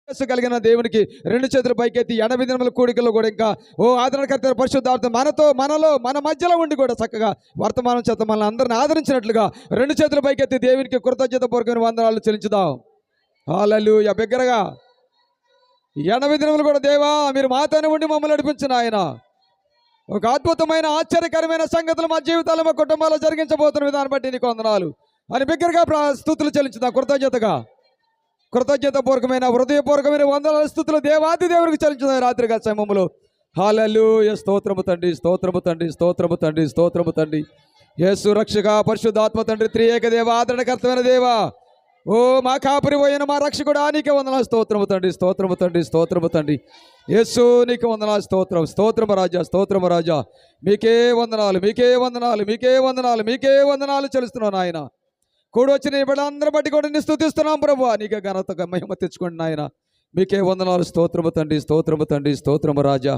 కలిగిన దేవునికి రెండు చేతులు పైకెత్తి 80 దినముల కూడికల్లో కూడా ఇంకా ఆదరణకర్త పరిశుద్ధార్థం మనలో మన మధ్యలో ఉండి కూడా చక్కగా వర్తమానం చేత మనల్ని అందరిని ఆదరించినట్లుగా రెండు చేతుల పైకెత్తి దేవునికి కృతజ్ఞత పూర్వకమైన వందనాలు చెల్లించుదాం. హల్లెలూయా. బిగ్గరగా 80 దినములు కూడా దేవా మీరు మాతోనే ఉండి మమ్మల్ని నడిపించిన ఆయన ఒక అద్భుతమైన ఆశ్చర్యకరమైన సంగతులు మా జీవితాలు మా కుటుంబాల్లో జరిగించబోతున్న విధానం బట్టి నీకు వందనాలు అని బిగ్గరగా స్తుతులు చెల్లించుదాం. కృతజ్ఞతాపూర్వకమైన హృదయపూర్వకమైన వందనాలు స్తుతులు దేవాది దేవునికి చెల్లించుదాం రాత్రిగా సమయంలో. హల్లెలూయా. స్తోత్రము తండ్రి, స్తోత్రము తండ్రి, స్తోత్రము తండ్రి, స్తోత్రము తండ్రి. యేసు రక్షక పరిశుద్ధాత్మ తండ్రి త్రియేక దేవ ఆదరణకర్తమైన దేవా మా కాపురి పోయిన మా రక్షకుడు నీకే వందనాలు. స్తోత్రము తండ్రి, స్తోత్రము తండ్రి, స్తోత్రము తండ్రి. యేసు నీకు వందనాలు. స్తోత్రం, స్తోత్రము రాజా, స్తోత్రము రాజా. మీకే వందనాలు, మీకే వందనాలు, మీకే వందనాలు, మీకే వందనాలు చెల్లిస్తున్నాను ఆయన. కూడి వచ్చిన బిడ్డలందరూ బట్టి కూడా నీ స్తుతిస్తున్నాం ప్రభు. నీకే ఘనత మహిమ తెచ్చుకోండి నాయన. మీకే వందనాలు. స్తోత్రము తండ్రి, స్తోత్రము తండ్రి, స్తోత్రము రాజా.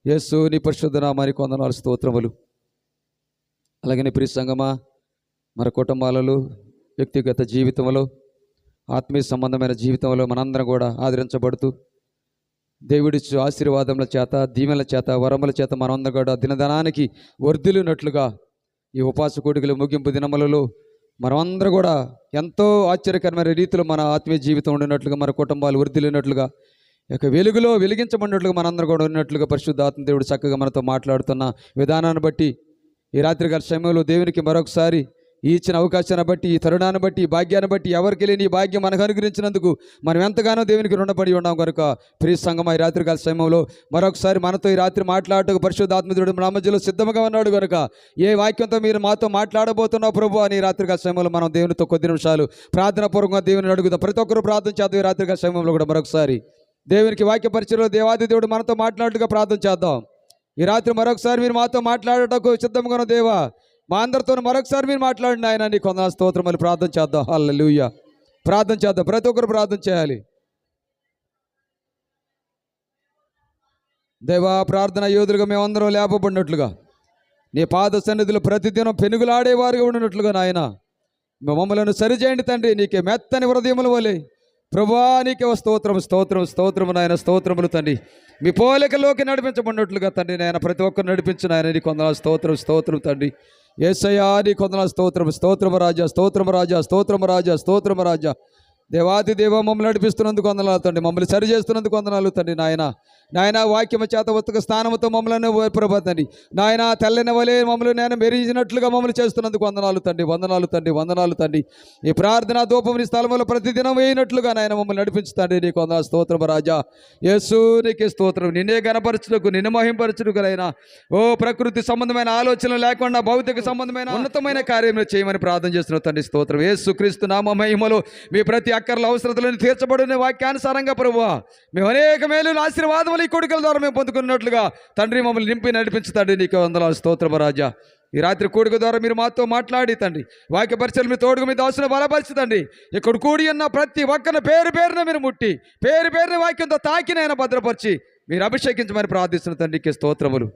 యేసు నీ పరిశుద్ధ నామానికి వందనాలు, స్తోత్రములు. అలాగే నీ ప్రియ సంగమా మన కుటుంబాలలో వ్యక్తిగత జీవితంలో ఆత్మీయ సంబంధమైన జీవితంలో మనందరం కూడా ఆదరించబడుతూ దేవుడిచ్చు ఆశీర్వాదముల చేత దీవెనల చేత వరముల చేత మనందరం కూడా దినదనానికి వర్ధిల్లినట్లుగా ఈ ఉపవాస కూడికలు ముగింపు దినములలో మనమందరం కూడా ఎంతో ఆశ్చర్యకరమైన రీతిలో మన ఆత్మీయ జీవితం ఉండినట్లుగా మన కుటుంబాలు వర్ధిల్లినట్లుగా ఇక వెలుగులో వెలిగించబడినట్లుగా మనందరం కూడా ఉన్నట్లుగా పరిశుద్ధాత్మ దేవుడు చక్కగా మనతో మాట్లాడుతున్న విధానాన్ని బట్టి ఈ రాత్రికాల సమయంలో దేవునికి మరొకసారి ఈ ఇచ్చిన అవకాశాన్ని బట్టి ఈ తరుణాన్ని బట్టి ఈ భాగ్యాన్ని బట్టి ఎవరికి లేని ఈ భాగ్యం మనకు అనుగ్రహించినందుకు మనం ఎంతగానో దేవునికి రుణపడి ఉన్నాం కనుక ప్రియ సంగమా ఈ రాత్రికాల సమయంలో మరొకసారి మనతో ఈ రాత్రి మాట్లాడటకు పరిశుద్ధాత్మ దేవుడు మన మధ్యలో సిద్ధంగా ఉన్నాడు కనుక ఏ వాక్యంతో మీరు మాతో మాట్లాడబోతున్నావు ప్రభు అని ఈ రాత్రికాల సమయంలో మనం దేవునితో కొద్ది నిమిషాలు ప్రార్థనాపూర్వకంగా దేవుని అడుగుదాం. ప్రతి ఒక్కరూ ప్రార్థన చేద్దాం. ఈ రాత్రికాల సమయంలో కూడా మరొకసారి దేవునికి వాక్య పరిచయంలో దేవాది దేవుడు మనతో మాట్లాడుతుగా ప్రార్థన చేద్దాం. ఈ రాత్రి మరొకసారి మీరు మాతో మాట్లాడటకు సిద్ధంగా ఉన్న దేవా మా అందరితో మరొకసారి మీరు మాట్లాడిన ఆయన నీకు వందనాలు స్తోత్రం అని ప్రార్థన చేద్దాం. హల్లెలూయా. ప్రార్థన చేద్దాం. ప్రతి ఒక్కరు ప్రార్థన చేయాలి. దేవా ప్రార్థన యోధులుగా మేమందరం లేపబడినట్లుగా నీ పాద సన్నిధిలో ప్రతిదినం పెనుగులాడేవారుగా ఉండినట్లుగా నాయన మమ్మలను సరిచేయండి తండ్రి. నీకే మెత్తని హృదయముల వలె ప్రభువా నీకే స్తోత్రం, స్తోత్రం, స్తోత్రము నాయన. స్తోత్రములు తండ్రి. మీ పోలికలోకి నడిపించబడినట్లుగా తండ్రి నాయన ప్రతి ఒక్కరు నడిపించిన ఆయన నీకు వందనాలు స్తోత్రం, స్తోత్రం తండ్రి. యేసయ్యా నీకు వందనాలు స్తోత్రం, స్తోత్రము రాజా, స్తోత్రము రాజా, స్తోత్రము రాజా, స్తోత్రము రాజా. దేవాది దేవ మమ్మల్ని నడిపిస్తున్నందుకు వందనాలు తండ్రి. మమ్మల్ని సరి చేస్తున్నందుకు వందనాలు తండ్రి. నాయన వాక్యము చేత ఉత్తక స్థానముతో మమ్మల్ని ప్రభతండి నాయన తెల్లని వలె మమ్మల్ని నేను మెరిచినట్లుగా మమ్మల్ని చేస్తున్నందుకు వందనాలు తండ్రి, వందనాలు తండ్రి, వందనాలు తండ్రి. ఈ ప్రార్థన ధూపం నీ స్థలంలో ప్రతిదినం వేయినట్లుగా నాయన మమ్మల్ని నడిపించుతండి. నీకు వందనాలు స్తోత్రము రాజా. యేసు నీకే స్తోత్రం. నిన్నే గణపరచుటకు నిన్ను మహింపరచుటకు నాయన ప్రకృతి సంబంధమైన ఆలోచనలు లేకుండా భౌతిక సంబంధమైన ఉన్నతమైన కార్యములు చేయమని ప్రార్థన చేస్తున్న తండ్రి స్తోత్రం. యేసు క్రీస్తు నామ మహిమలో మీ ప్రతి అక్కర్ల అవసరతలను తీర్చబడిన వాక్యానుసారంగా ప్రభువా మేము అనేక మేలు ఆశీర్వాదములు ఈ కొడుకుల ద్వారా మేము పొందుకున్నట్లుగా తండ్రి మమ్మల్ని నింపి నడిపించుతండి. నీకు వందనాలు స్తోత్రము రాజా. ఈ రాత్రి కూడిక ద్వారా మీరు మాతో మాట్లాడి తండ్రి వాక్య పరిచయాలు మీ తోడుగా మీ దాసును బలపరచుతండి. ఇక్కడ కూడి ఉన్న ప్రతి ఒక్కరిని పేరు పేరున మీరు ముట్టి పేరు పేరున వాక్యంతో తాకినైనా భద్రపరిచి మీరు అభిషేకించమని ప్రార్థిస్తున్న తండ్రికి స్తోత్రములు.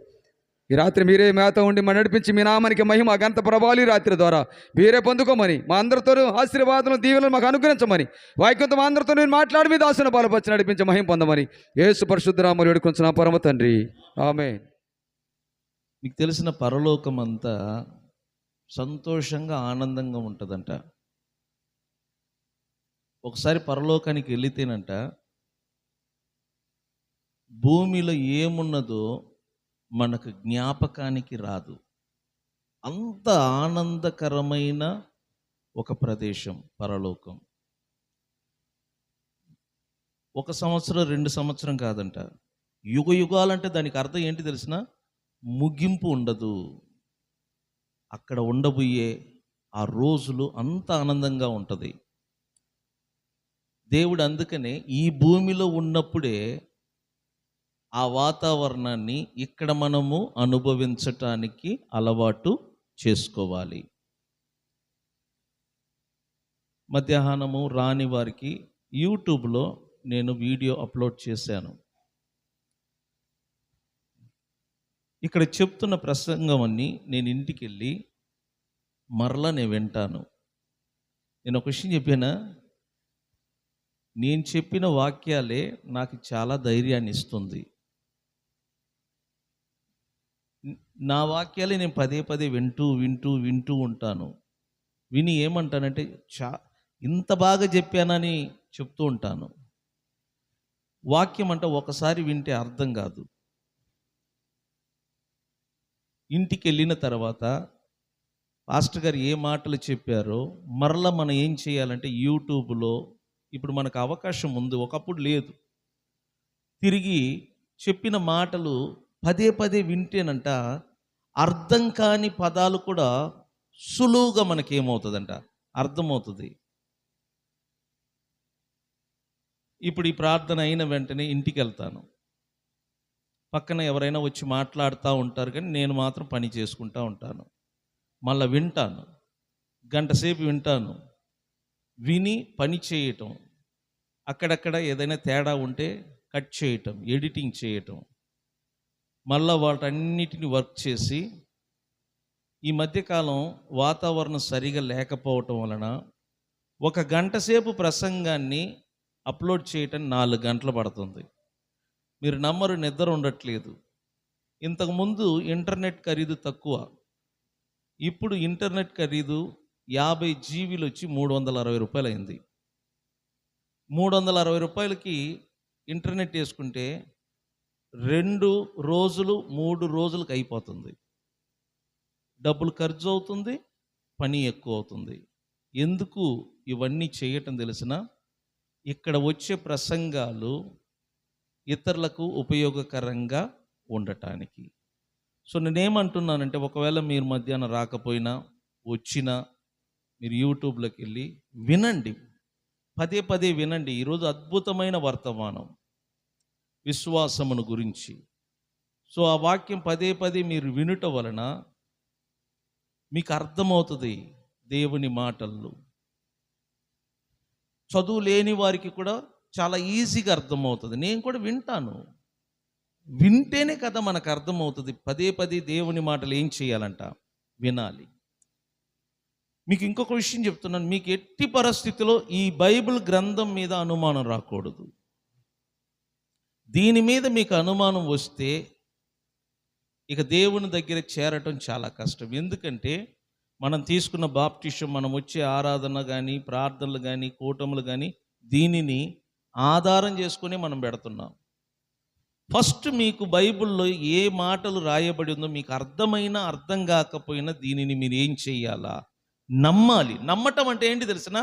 ఈ రాత్రి మీరే మేత ఉండి మన నడిపించి మీ నామానికి మహిమ గంత ప్రభావాలు ఈ రాత్రి ద్వారా మీరే పొందుకోమని మా అందరితో ఆశీర్వాదం దీవెనలు మాకు అనుగ్రహించమని వాక్యంతో మా అందరితో నేను మాట్లాడి మీ దాసును బలపరిచి నడిపించి మహిమ పొందమని యేసు పరిశుద్ధ నామములో వేడుకొంచున్నా పరమ తండ్రి, ఆమేన్. మీకు తెలిసిన పరలోకం అంతా సంతోషంగా ఆనందంగా ఉంటుందంట. ఒకసారి పరలోకానికి వెళితేనంట భూమిలో ఏమున్నదో మనకు జ్ఞాపకానికి రాదు. అంత ఆనందకరమైన ఒక ప్రదేశం పరలోకం. 1 సంవత్సరం 2 సంవత్సరం కాదంట, యుగ యుగాలంటే దానికి అర్థం ఏంటి తెలిసిన? ముగింపు ఉండదు. అక్కడ ఉండబోయే ఆ రోజులు అంత ఆనందంగా ఉంటుంది. దేవుడు అందుకనే ఈ భూమిలో ఉన్నప్పుడే ఆ వాతావరణాన్ని ఇక్కడ మనము అనుభవించటానికి అలవాటు చేసుకోవాలి. మధ్యాహ్నము రాని వారికి యూట్యూబ్లో నేను వీడియో అప్లోడ్ చేశాను. ఇక్కడ చెప్తున్న ప్రసంగం అన్నీ నేను ఇంటికి వెళ్ళి మరలా నేను వింటాను. నేను ఒక విషయం చెప్పానా, నేను చెప్పిన వాక్యాలే నాకు చాలా ధైర్యాన్ని ఇస్తుంది. నా వాక్యాలే నేను పదే పదే వింటూ వింటూ వింటూ ఉంటాను. విని ఏమంటానంటే ఇంత బాగా చెప్పానని చెప్తూ ఉంటాను. వాక్యం అంటే ఒకసారి వింటే అర్థం కాదు. ఇంటికి వెళ్ళిన తర్వాత పాస్టర్ గారు ఏ మాటలు చెప్పారో మరలా మనం ఏం చేయాలంటే యూట్యూబ్లో ఇప్పుడు మనకు అవకాశం ఉంది, ఒకప్పుడు లేదు. తిరిగి చెప్పిన మాటలు పదే పదే వింటేనంట అర్థం కాని పదాలు కూడా సులువుగా మనకేమవుతుందంట అర్థమవుతుంది. ఇప్పుడు ఈ ప్రార్థన అయిన వెంటనే ఇంటికి వెళ్తాను. పక్కన ఎవరైనా వచ్చి మాట్లాడుతూ ఉంటారు, కానీ నేను మాత్రం పని చేసుకుంటూ ఉంటాను. మళ్ళీ వింటాను, గంట సేపు వింటాను. విని పని చేయటం, అక్కడక్కడ ఏదైనా తేడా ఉంటే కట్ చేయటం, ఎడిటింగ్ చేయటం, మళ్ళీ వాటన్నిటిని వర్క్ చేసి, ఈ మధ్యకాలం వాతావరణం సరిగా లేకపోవటం వలన 1 గంట సేపు ప్రసంగాన్ని అప్లోడ్ చేయటం 4 గంటలు పడుతుంది. మీరు నమ్మరు, నిద్ర ఉండట్లేదు. ఇంతకుముందు ఇంటర్నెట్ ఖరీదు తక్కువ, ఇప్పుడు ఇంటర్నెట్ ఖరీదు 50 జీబీలు వచ్చి 360 రూపాయలు అయింది. 360 రూపాయలకి ఇంటర్నెట్ వేసుకుంటే 2 రోజులు 3 రోజులకు అయిపోతుంది. డబ్బులు ఖర్చు అవుతుంది, పని ఎక్కువ అవుతుంది. ఎందుకు ఇవన్నీ చేయటం తెలిసిన, ఇక్కడ వచ్చే ప్రసంగాలు ఇతరులకు ఉపయోగకరంగా ఉండటానికి. సో నేనేమంటున్నానంటే, ఒకవేళ మీరు మధ్యాహ్నం రాకపోయినా వచ్చినా మీరు యూట్యూబ్లోకి వెళ్ళి వినండి, పదే పదే వినండి. ఈరోజు అద్భుతమైన వర్తమానం విశ్వాసమును గురించి. సో ఆ వాక్యం పదే పదే మీరు వినుట వలన మీకు అర్థమవుతుంది దేవుని మాటలు. చదువు లేని వారికి కూడా చాలా ఈజీగా అర్థమవుతుంది. నేను కూడా వింటాను, వింటేనే కదా మనకు అర్థమవుతుంది. పదే పదే దేవుని మాటలు ఏం చేయాలంట, వినాలి. మీకు ఇంకొక విషయం చెప్తున్నాను, మీకు ఎట్టి పరిస్థితిలో ఈ బైబిల్ గ్రంథం మీద అనుమానం రాకూడదు. దీని మీద మీకు అనుమానం వస్తే ఇక దేవుని దగ్గర చేరటం చాలా కష్టం. ఎందుకంటే మనం తీసుకున్న బాప్టిజం, మనం వచ్చే ఆరాధన కానీ, ప్రార్థనలు కానీ, కూటములు కానీ, దీనిని ఆధారం చేసుకుని మనం పెడుతున్నాం. ఫస్ట్ మీకు బైబిల్లో ఏ మాటలు రాయబడి ఉందో మీకు అర్థమైనా అర్థం కాకపోయినా దీనిని మీరు ఏం చేయాలా, నమ్మాలి. నమ్మటం అంటే ఏంటి తెలిసిన,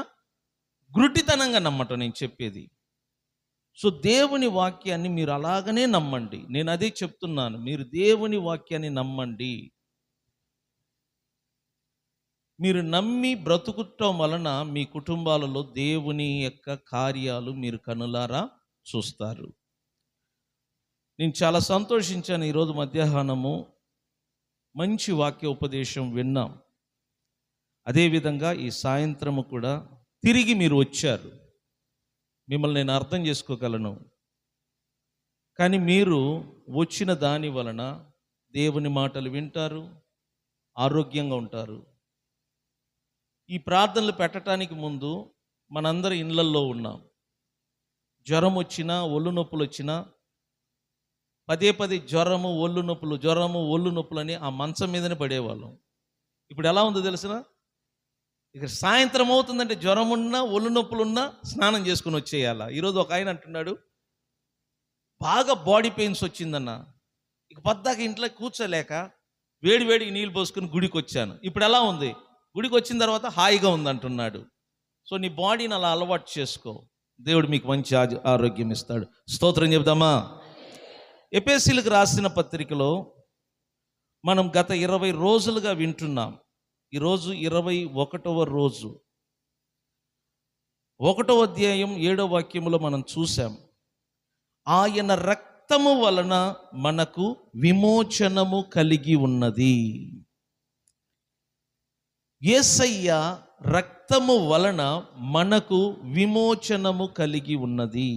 గురుటితనంగా నమ్మటం నేను చెప్పేది. సో దేవుని వాక్యాన్ని మీరు అలాగనే నమ్మండి. నేను అదే చెప్తున్నాను, మీరు దేవుని వాక్యాన్ని నమ్మండి. మీరు నమ్మి బ్రతుకుటం వలన మీ కుటుంబాలలో దేవుని యొక్క కార్యాలు మీరు కనులారా చూస్తారు. నేను చాలా సంతోషించాను, ఈరోజు మధ్యాహ్నము మంచి వాక్య ఉపదేశం విన్నాం. అదేవిధంగా ఈ సాయంత్రము కూడా తిరిగి మీరు వచ్చారు. మిమ్మల్ని నేను అర్థం చేసుకోగలను, కానీ మీరు వచ్చిన దాని వలన దేవుని మాటలు వింటారు, ఆరోగ్యంగా ఉంటారు. ఈ ప్రార్థనలు పెట్టడానికి ముందు మనందరం ఇళ్ళల్లో ఉన్నాం. జ్వరం వచ్చినా, ఒళ్ళు నొప్పులు వచ్చినా పదే పదే జ్వరము ఒళ్ళు నొప్పులు అని ఆ మంచం మీదనే పడేవాళ్ళం. ఇప్పుడు ఎలా ఉందో తెలిసిన, ఇక సాయంత్రం అవుతుందంటే జ్వరం ఉన్నా, ఒళ్ళు నొప్పులున్నా స్నానం చేసుకుని వచ్చేయాలా. ఈరోజు ఒక ఆయన అంటున్నాడు, బాగా బాడీ పెయిన్స్ వచ్చిందన్న, ఇక పద్దాక ఇంట్లో కూర్చోలేక వేడివేడికి నీళ్ళు పోసుకుని గుడికి వచ్చాను. ఇప్పుడు ఎలా ఉంది, గుడికి వచ్చిన తర్వాత హాయిగా ఉంది అంటున్నాడు. సో నీ బాడీని అలా అలవాటు చేసుకో, దేవుడు మీకు మంచి ఆరోగ్యం ఇస్తాడు. స్తోత్రం చెబుదామా. ఎఫెసీయులకు రాసిన పత్రికలో మనం గత 20 రోజులుగా వింటున్నాం. ఈరోజు 21వ రోజు, 1వ అధ్యాయం 7వ వాక్యములో మనం చూసాం, ఆయన రక్తము వలన మనకు విమోచనము కలిగి ఉన్నది. యేసయ్య రక్తము వలన మనకు విమోచనము కలిగి ఉన్నది.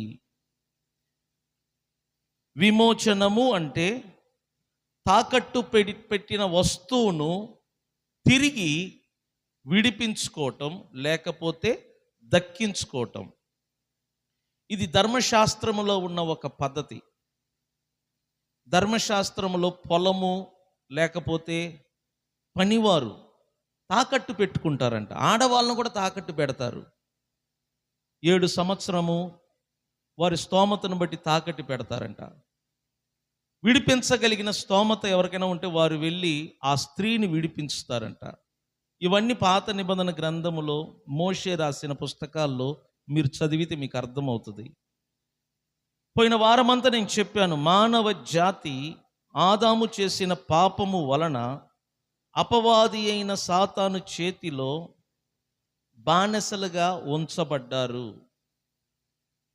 విమోచనము అంటే తాకట్టు పెట్టిన వస్తువును తిరిగి విడిపించుకోవటం, లేకపోతే దక్కించుకోవటం. ఇది ధర్మశాస్త్రములో ఉన్న ఒక పద్ధతి. ధర్మశాస్త్రములో పొలము లేకపోతే పనివారు తాకట్టు పెట్టుకుంటారంట. ఆడవాళ్ళను కూడా తాకట్టు పెడతారు. 7 సంవత్సరము వారి స్తోమతను బట్టి తాకట్టు పెడతారంట. విడిపించగలిగిన స్తోమత ఎవరికైనా ఉంటే వారు వెళ్ళి ఆ స్త్రీని విడిపించుతారంట. ఇవన్నీ పాత నిబంధన గ్రంథములో మోషే రాసిన పుస్తకాల్లో మీరు చదివితే మీకు అర్థమవుతుంది. పోయిన వారమంతా నేను చెప్పాను, మానవ జాతి ఆదాము చేసిన పాపము వలన అపవాది అయిన సాతాను చేతిలో బానిసలుగా ఉంచబడ్డారు.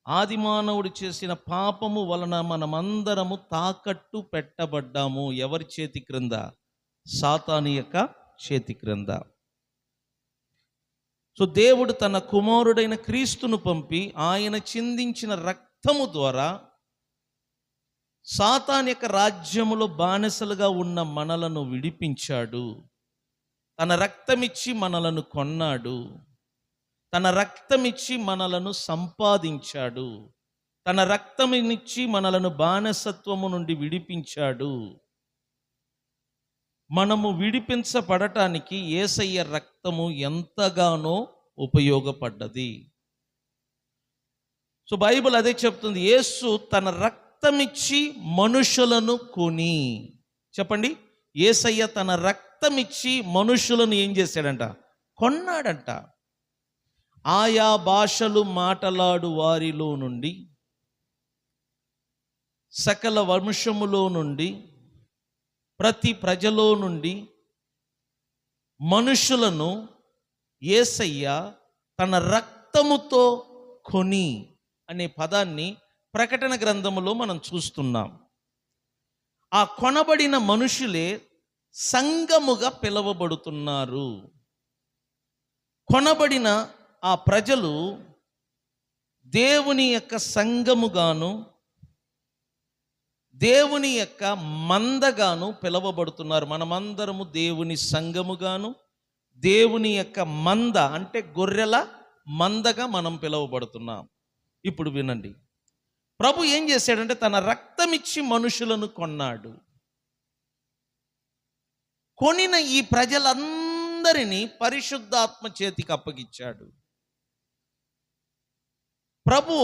ఆది మానవుడు చేసిన పాపము వలన మనమందరము తాకట్టు పెట్టబడ్డాము. ఎవరి చేతి క్రింద? సాతాను యొక్క చేతి క్రింద. సో దేవుడు తన కుమారుడైన క్రీస్తును పంపి ఆయన చిందించిన రక్తము ద్వారా సాతాను యొక్క రాజ్యములో బానిసలుగా ఉన్న మనలను విడిపించాడు. తన రక్తమిచ్చి మనలను కొన్నాడు. తన రక్తమిచ్చి మనలను సంపాదించాడు. తన రక్తమిచ్చి మనలను బానిసత్వము నుండి విడిపించాడు. మనము విడిపించబడటానికి యేసయ్య రక్తము ఎంతగానో ఉపయోగపడ్డది. సో బైబిల్ అదే చెప్తుంది, యేసు తన రక్తమిచ్చి మనుషులను కొని. చెప్పండి, యేసయ్య తన రక్తమిచ్చి మనుషులను ఏం చేశాడంట? కొన్నాడంట. ఆయా భాషలు మాటలాడు వారిలో నుండి, సకల వంశములో నుండి, ప్రతి ప్రజలో నుండి మనుషులను యేసయ్య తన రక్తముతో కొని అనే పదాన్ని ప్రకటన గ్రంథములో మనం చూస్తున్నాం. ఆ కొనబడిన మనుషులే సంఘముగా పిలువబడుతున్నారు. కొనబడిన ఆ ప్రజలు దేవుని యొక్క సంఘముగాను దేవుని యొక్క మందగాను పిలువబడుతున్నారు. మనమందరము దేవుని సంఘముగాను దేవుని యొక్క మంద అంటే గొర్రెల మందగా మనం పిలువబడుతున్నాం. ఇప్పుడు వినండి, ప్రభు ఏం చేశాడంటే తన రక్తమిచ్చి మనుషులను కొన్నాడు. కొనిన ఈ ప్రజలందరినీ పరిశుద్ధాత్మ చేతికి అప్పగించాడు. ప్రభు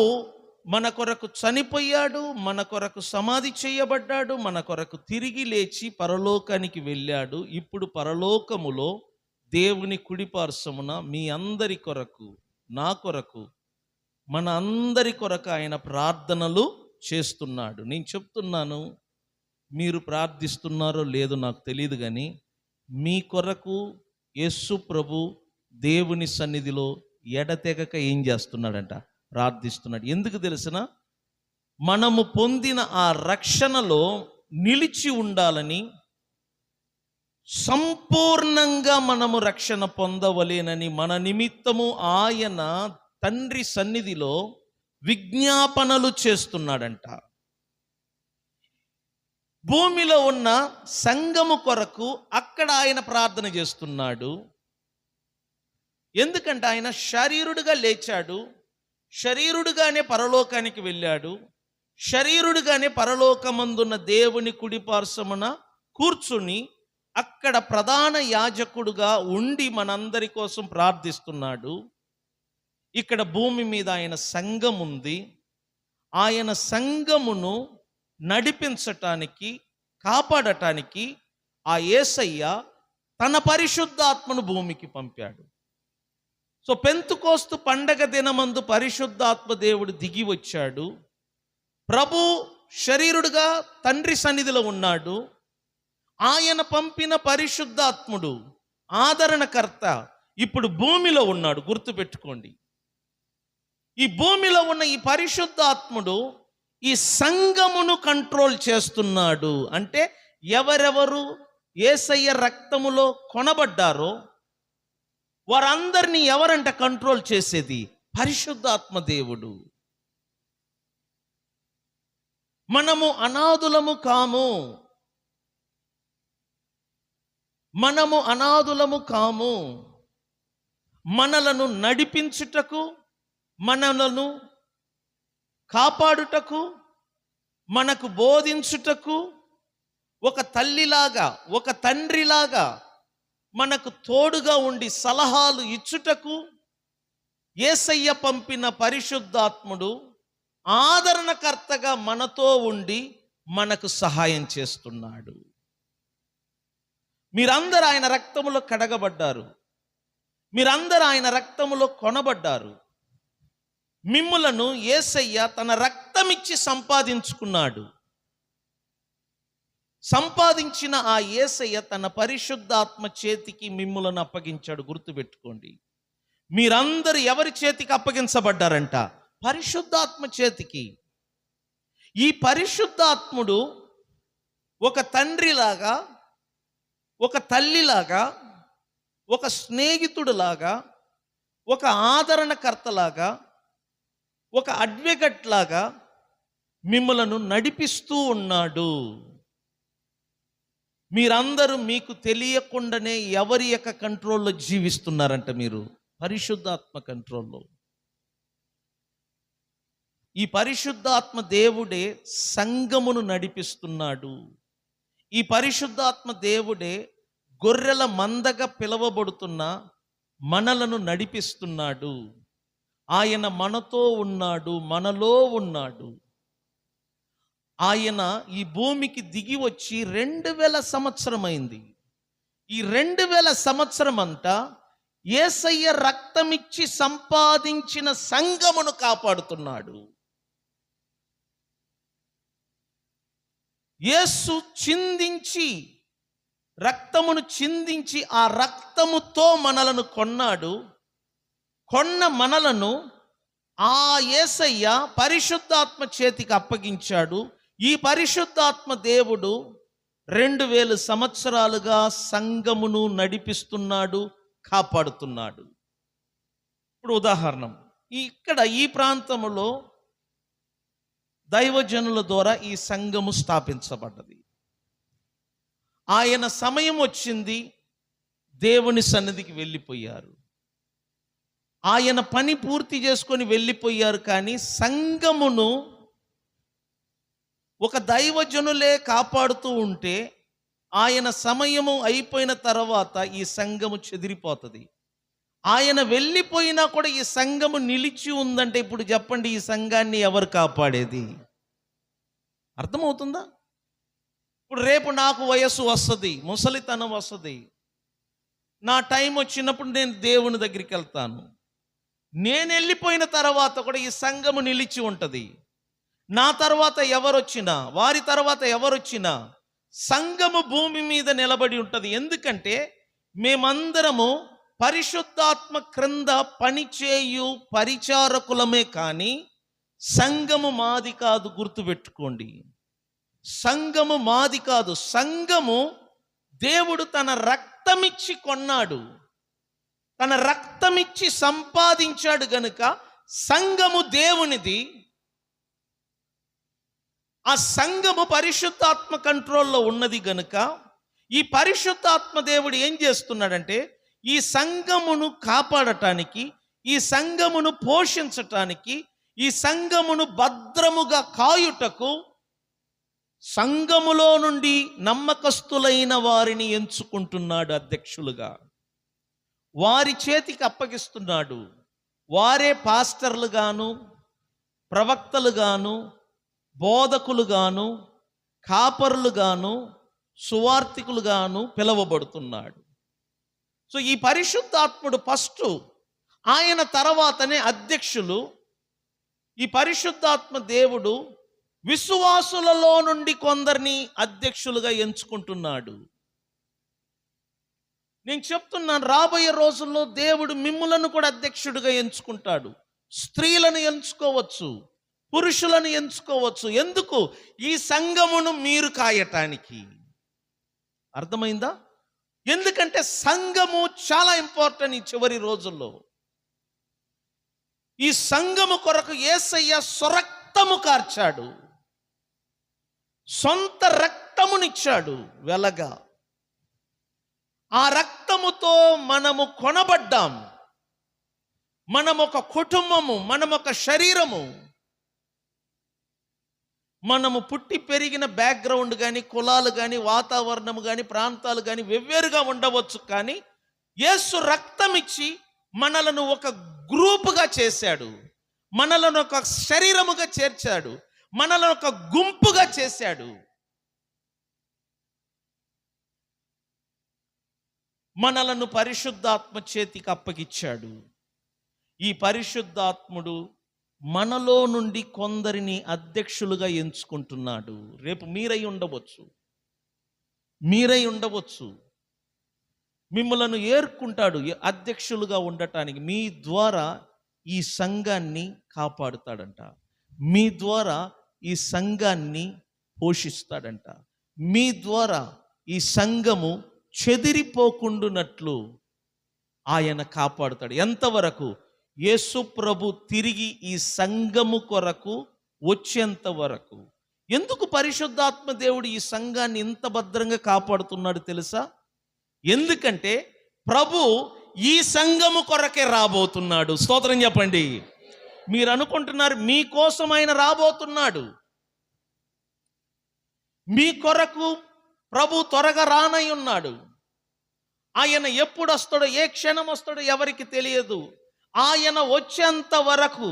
మన కొరకు చనిపోయాడు, మన కొరకు సమాధి చేయబడ్డాడు, మన కొరకు తిరిగి లేచి పరలోకానికి వెళ్ళాడు. ఇప్పుడు పరలోకములో దేవుని కుడిపార్శ్వమున మీ అందరి కొరకు, నా కొరకు, మన అందరి కొరకు ఆయన ప్రార్థనలు చేస్తున్నాడు. నేను చెప్తున్నాను, మీరు ప్రార్థిస్తున్నారో లేదో నాకు తెలియదు, కానీ మీ కొరకు యేసు ప్రభు దేవుని సన్నిధిలో ఎడతెగక ఏం చేస్తున్నాడంట? ప్రార్థిస్తున్నాడు. ఎందుకు తెలిసిన? మనము పొందిన ఆ రక్షణలో నిలిచి ఉండాలని, సంపూర్ణంగా మనము రక్షణ పొందవలేనని మన నిమిత్తము ఆయన తండ్రి సన్నిధిలో విజ్ఞాపనలు చేస్తున్నాడంట. భూమిలో ఉన్న సంఘము కొరకు అక్కడ ఆయన ప్రార్థన చేస్తున్నాడు. ఎందుకంటే ఆయన శరీరుడిగా లేచాడు, శరీరుడిగానే పరలోకానికి వెళ్ళాడు, శరీరుడిగానే పరలోకమందున్న దేవుని కుడిపార్శ్వమున కూర్చుని అక్కడ ప్రధాన యాజకుడుగా ఉండి మనందరి కోసం ప్రార్థిస్తున్నాడు. ఇక్కడ భూమి మీద ఆయన సంఘం ఉంది. ఆయన సంఘమును నడిపించటానికి, కాపాడటానికి ఆ యేసయ్య తన పరిశుద్ధాత్మను భూమికి పంపాడు. సో పెంతుకోస్తు పండగ దినమందు పరిశుద్ధాత్మ దేవుడు దిగి వచ్చాడు. ప్రభు శరీరుడుగా తండ్రి సన్నిధిలో ఉన్నాడు. ఆయన పంపిన పరిశుద్ధాత్ముడు, ఆదరణకర్త ఇప్పుడు భూమిలో ఉన్నాడు. గుర్తుపెట్టుకోండి, ఈ భూమిలో ఉన్న ఈ పరిశుద్ధాత్ముడు ఈ సంఘమును కంట్రోల్ చేస్తున్నాడు. అంటే ఎవరెవరు యేసయ్య రక్తములో కొనబడ్డారో వారందరినీ ఎవరంట కంట్రోల్ చేసేది? పరిశుద్ధాత్మ దేవుడు. మనము అనాథులము కాము, మనము అనాథులము కాము. మనలను నడిపించుటకు, మనలను కాపాడుటకు, మనకు బోధించుటకు, ఒక తల్లిలాగా, ఒక తండ్రిలాగా మనకు తోడుగా ఉండి సలహాలు ఇచ్చుటకు యేసయ్య పంపిన పరిశుద్ధాత్ముడు ఆదరణకర్తగా మనతో ఉండి మనకు సహాయం చేస్తున్నాడు. మీరందరూ ఆయన రక్తములో కడగబడ్డారు, మీరందరూ ఆయన రక్తములో కొనబడ్డారు. మిమ్ములను యేసయ్య తన రక్తమిచ్చి సంపాదించుకున్నాడు. సంపాదించిన ఆ యేసయ్య తన పరిశుద్ధాత్మ చేతికి మిమ్ములను అప్పగించాడు. గుర్తుపెట్టుకోండి, మీరందరూ ఎవరి చేతికి అప్పగించబడ్డారంట? పరిశుద్ధాత్మ చేతికి. ఈ పరిశుద్ధాత్ముడు ఒక తండ్రిలాగా, ఒక తల్లిలాగా, ఒక స్నేహితుడులాగా, ఒక ఆదరణకర్తలాగా, ఒక అడ్వకేట్ లాగా మిమ్మలను నడిపిస్తూ ఉన్నాడు. మీరందరూ మీకు తెలియకుండానే ఎవరి యొక్క కంట్రోల్లో జీవిస్తున్నారంట? మీరు పరిశుద్ధాత్మ కంట్రోల్లో. ఈ పరిశుద్ధాత్మ దేవుడే సంఘమును నడిపిస్తున్నాడు. ఈ పరిశుద్ధాత్మ దేవుడే గొర్రెల మందగా పిలువబడుతున్న మనలను నడిపిస్తున్నాడు. ఆయన మనతో ఉన్నాడు, మనలో ఉన్నాడు. ఆయన ఈ భూమికి దిగి వచ్చి 2000 సంవత్సరమైంది. ఈ 2000 సంవత్సరం అంతా యేసయ్య రక్తమిచ్చి సంపాదించిన సంఘమును కాపాడుతున్నాడు. యేసు చిందించి, రక్తమును చిందించి ఆ రక్తముతో మనలను కొన్నాడు. కొన్న మనలను ఆ యేసయ్య పరిశుద్ధాత్మ చేతికి అప్పగించాడు. ఈ పరిశుద్ధాత్మ దేవుడు 2000 సంవత్సరాలుగా సంఘమును నడిపిస్తున్నాడు, కాపాడుతున్నాడు. ఇప్పుడు ఉదాహరణ, ఇక్కడ ఈ ప్రాంతంలో దైవజనుల ద్వారా ఈ సంఘము స్థాపించబడ్డది. ఆయన సమయం వచ్చింది, దేవుని సన్నిధికి వెళ్ళిపోయారు. ఆయన పని పూర్తి చేసుకొని వెళ్ళిపోయారు. కానీ సంఘమును ఒక దైవజనులే కాపాడుతూ ఉంటే ఆయన సమయము అయిపోయిన తర్వాత ఈ సంఘము చెదిరిపోతుంది. ఆయన వెళ్ళిపోయినా కూడా ఈ సంఘము నిలిచి ఉందంటే ఇప్పుడు చెప్పండి, ఈ సంఘాన్ని ఎవరు కాపాడేది? అర్థమవుతుందా? ఇప్పుడు రేపు నాకు వయస్సు వస్తుంది, ముసలితనం వస్తుంది, నా టైం వచ్చినప్పుడు నేను దేవుని దగ్గరికి వెళ్తాను. నేను వెళ్ళిపోయిన తర్వాత కూడా ఈ సంఘము నిలిచి ఉంటుంది. నా తర్వాత ఎవరొచ్చినా, వారి తర్వాత ఎవరొచ్చినా సంఘము భూమి మీద నిలబడి ఉంటుంది. ఎందుకంటే మేమందరము పరిశుద్ధాత్మ క్రింద పనిచేయు పరిచారకులమే, కానీ సంఘము మాది కాదు. గుర్తుపెట్టుకోండి, సంఘము మాది కాదు. సంఘము దేవుడు తన రక్తమిచ్చి కొన్నాడు, తన రక్తమిచ్చి సంపాదించాడు గనుక సంఘము దేవునిది. ఆ సంఘము పరిశుద్ధాత్మ కంట్రోల్లో ఉన్నది గనుక ఈ పరిశుద్ధాత్మ దేవుడు ఏం చేస్తున్నాడంటే ఈ సంఘమును కాపాడటానికి, ఈ సంఘమును పోషించటానికి, ఈ సంఘమును భద్రముగా కాయుటకు సంఘములో నుండి నమ్మకస్తులైన వారిని ఎంచుకుంటున్నాడు అధ్యక్షులుగా. వారి చేతికి అప్పగిస్తున్నాడు. వారే పాస్టర్లుగాను, ప్రవక్తలుగాను, బోధకులుగాను, కాపరులుగాను, సువార్థికులుగాను పిలువబడుతున్నాడు. సో ఈ పరిశుద్ధాత్ముడు ఫస్ట్, ఆయన తర్వాతనే అధ్యక్షులు. ఈ పరిశుద్ధాత్మ దేవుడు విశ్వాసులలో నుండి కొందరిని అధ్యక్షులుగా ఎంచుకుంటున్నాడు. నేను చెప్తున్నాను, రాబోయే రోజుల్లో దేవుడు మిమ్ములను కూడా అధ్యక్షుడిగా ఎంచుకుంటాడు. స్త్రీలను ఎంచుకోవచ్చు, పురుషులను ఎంచుకోవచ్చు. ఎందుకు? ఈ సంఘమును మీరు కాయటానికి. అర్థమైందా? ఎందుకంటే సంఘము చాలా ఇంపార్టెంట్ ఈ చివరి రోజుల్లో. ఈ సంఘము కొరకు యేసయ్య స్వరక్తము కార్చాడు, సొంత రక్తమునిచ్చాడు వెలగా. ఆ రక్తముతో మనము కొనబడ్డాం. మనమొక కుటుంబము, మనమొక శరీరము. మనము పుట్టి పెరిగిన బ్యాక్గ్రౌండ్ కానీ, కులాలు కానీ, వాతావరణం కానీ, ప్రాంతాలు కానీ వెవ్వేరుగా ఉండవచ్చు. కానీ యేసు రక్తం ఇచ్చి మనలను ఒక గ్రూపుగా చేశాడు, మనలను ఒక శరీరముగా చేర్చాడు, మనలను ఒక గుంపుగా చేశాడు. మనలను పరిశుద్ధాత్మ చేతికి అప్పగిచ్చాడు. ఈ పరిశుద్ధాత్ముడు మనలో నుండి కొందరిని అధ్యక్షులుగా ఎంచుకుంటున్నాడు. రేపు మీరై ఉండవచ్చు, మిమ్మలను ఏర్కుంటాడు అధ్యక్షులుగా ఉండటానికి. మీ ద్వారా ఈ సంఘాన్ని కాపాడుతాడంట, మీ ద్వారా ఈ సంఘాన్ని పోషిస్తాడంట, మీ ద్వారా ఈ సంఘము చెదిరిపోకుండునట్లు ఆయన కాపాడుతాడు. ఎంతవరకు? యేసు ప్రభు తిరిగి ఈ సంఘము కొరకు వచ్చేంత వరకు. ఎందుకు పరిశుద్ధాత్మ దేవుడు ఈ సంఘాన్ని ఇంత భద్రంగా కాపాడుతున్నాడు తెలుసా? ఎందుకంటే ప్రభు ఈ సంఘము కొరకే రాబోతున్నాడు. స్తోత్రం చెప్పండి. మీరు అనుకుంటున్నారు మీకోసం ఆయన రాబోతున్నాడు. మీ కొరకు ప్రభు త్వరగా రానై ఉన్నాడు. ఆయన ఎప్పుడు వస్తాడో, ఏ క్షణం వస్తాడో ఎవరికి తెలియదు. ఆయన వచ్చేంత వరకు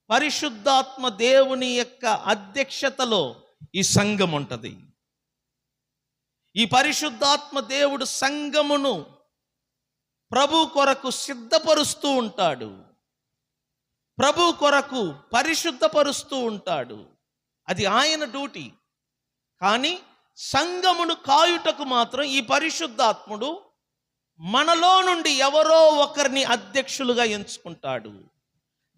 పరిశుద్ధాత్మ దేవుని యొక్క అధ్యక్షతలో ఈ సంఘం ఉంటుంది. ఈ పరిశుద్ధాత్మ దేవుడు సంఘమును ప్రభు కొరకు సిద్ధపరుస్తూ ఉంటాడు, ప్రభు కొరకు పరిశుద్ధపరుస్తూ ఉంటాడు. అది ఆయన డ్యూటీ. కానీ సంఘమును కాయుటకు మాత్రం ఈ పరిశుద్ధాత్ముడు మనలో నుండి ఎవరో ఒకరిని అధ్యక్షులుగా ఎంచుకుంటాడు.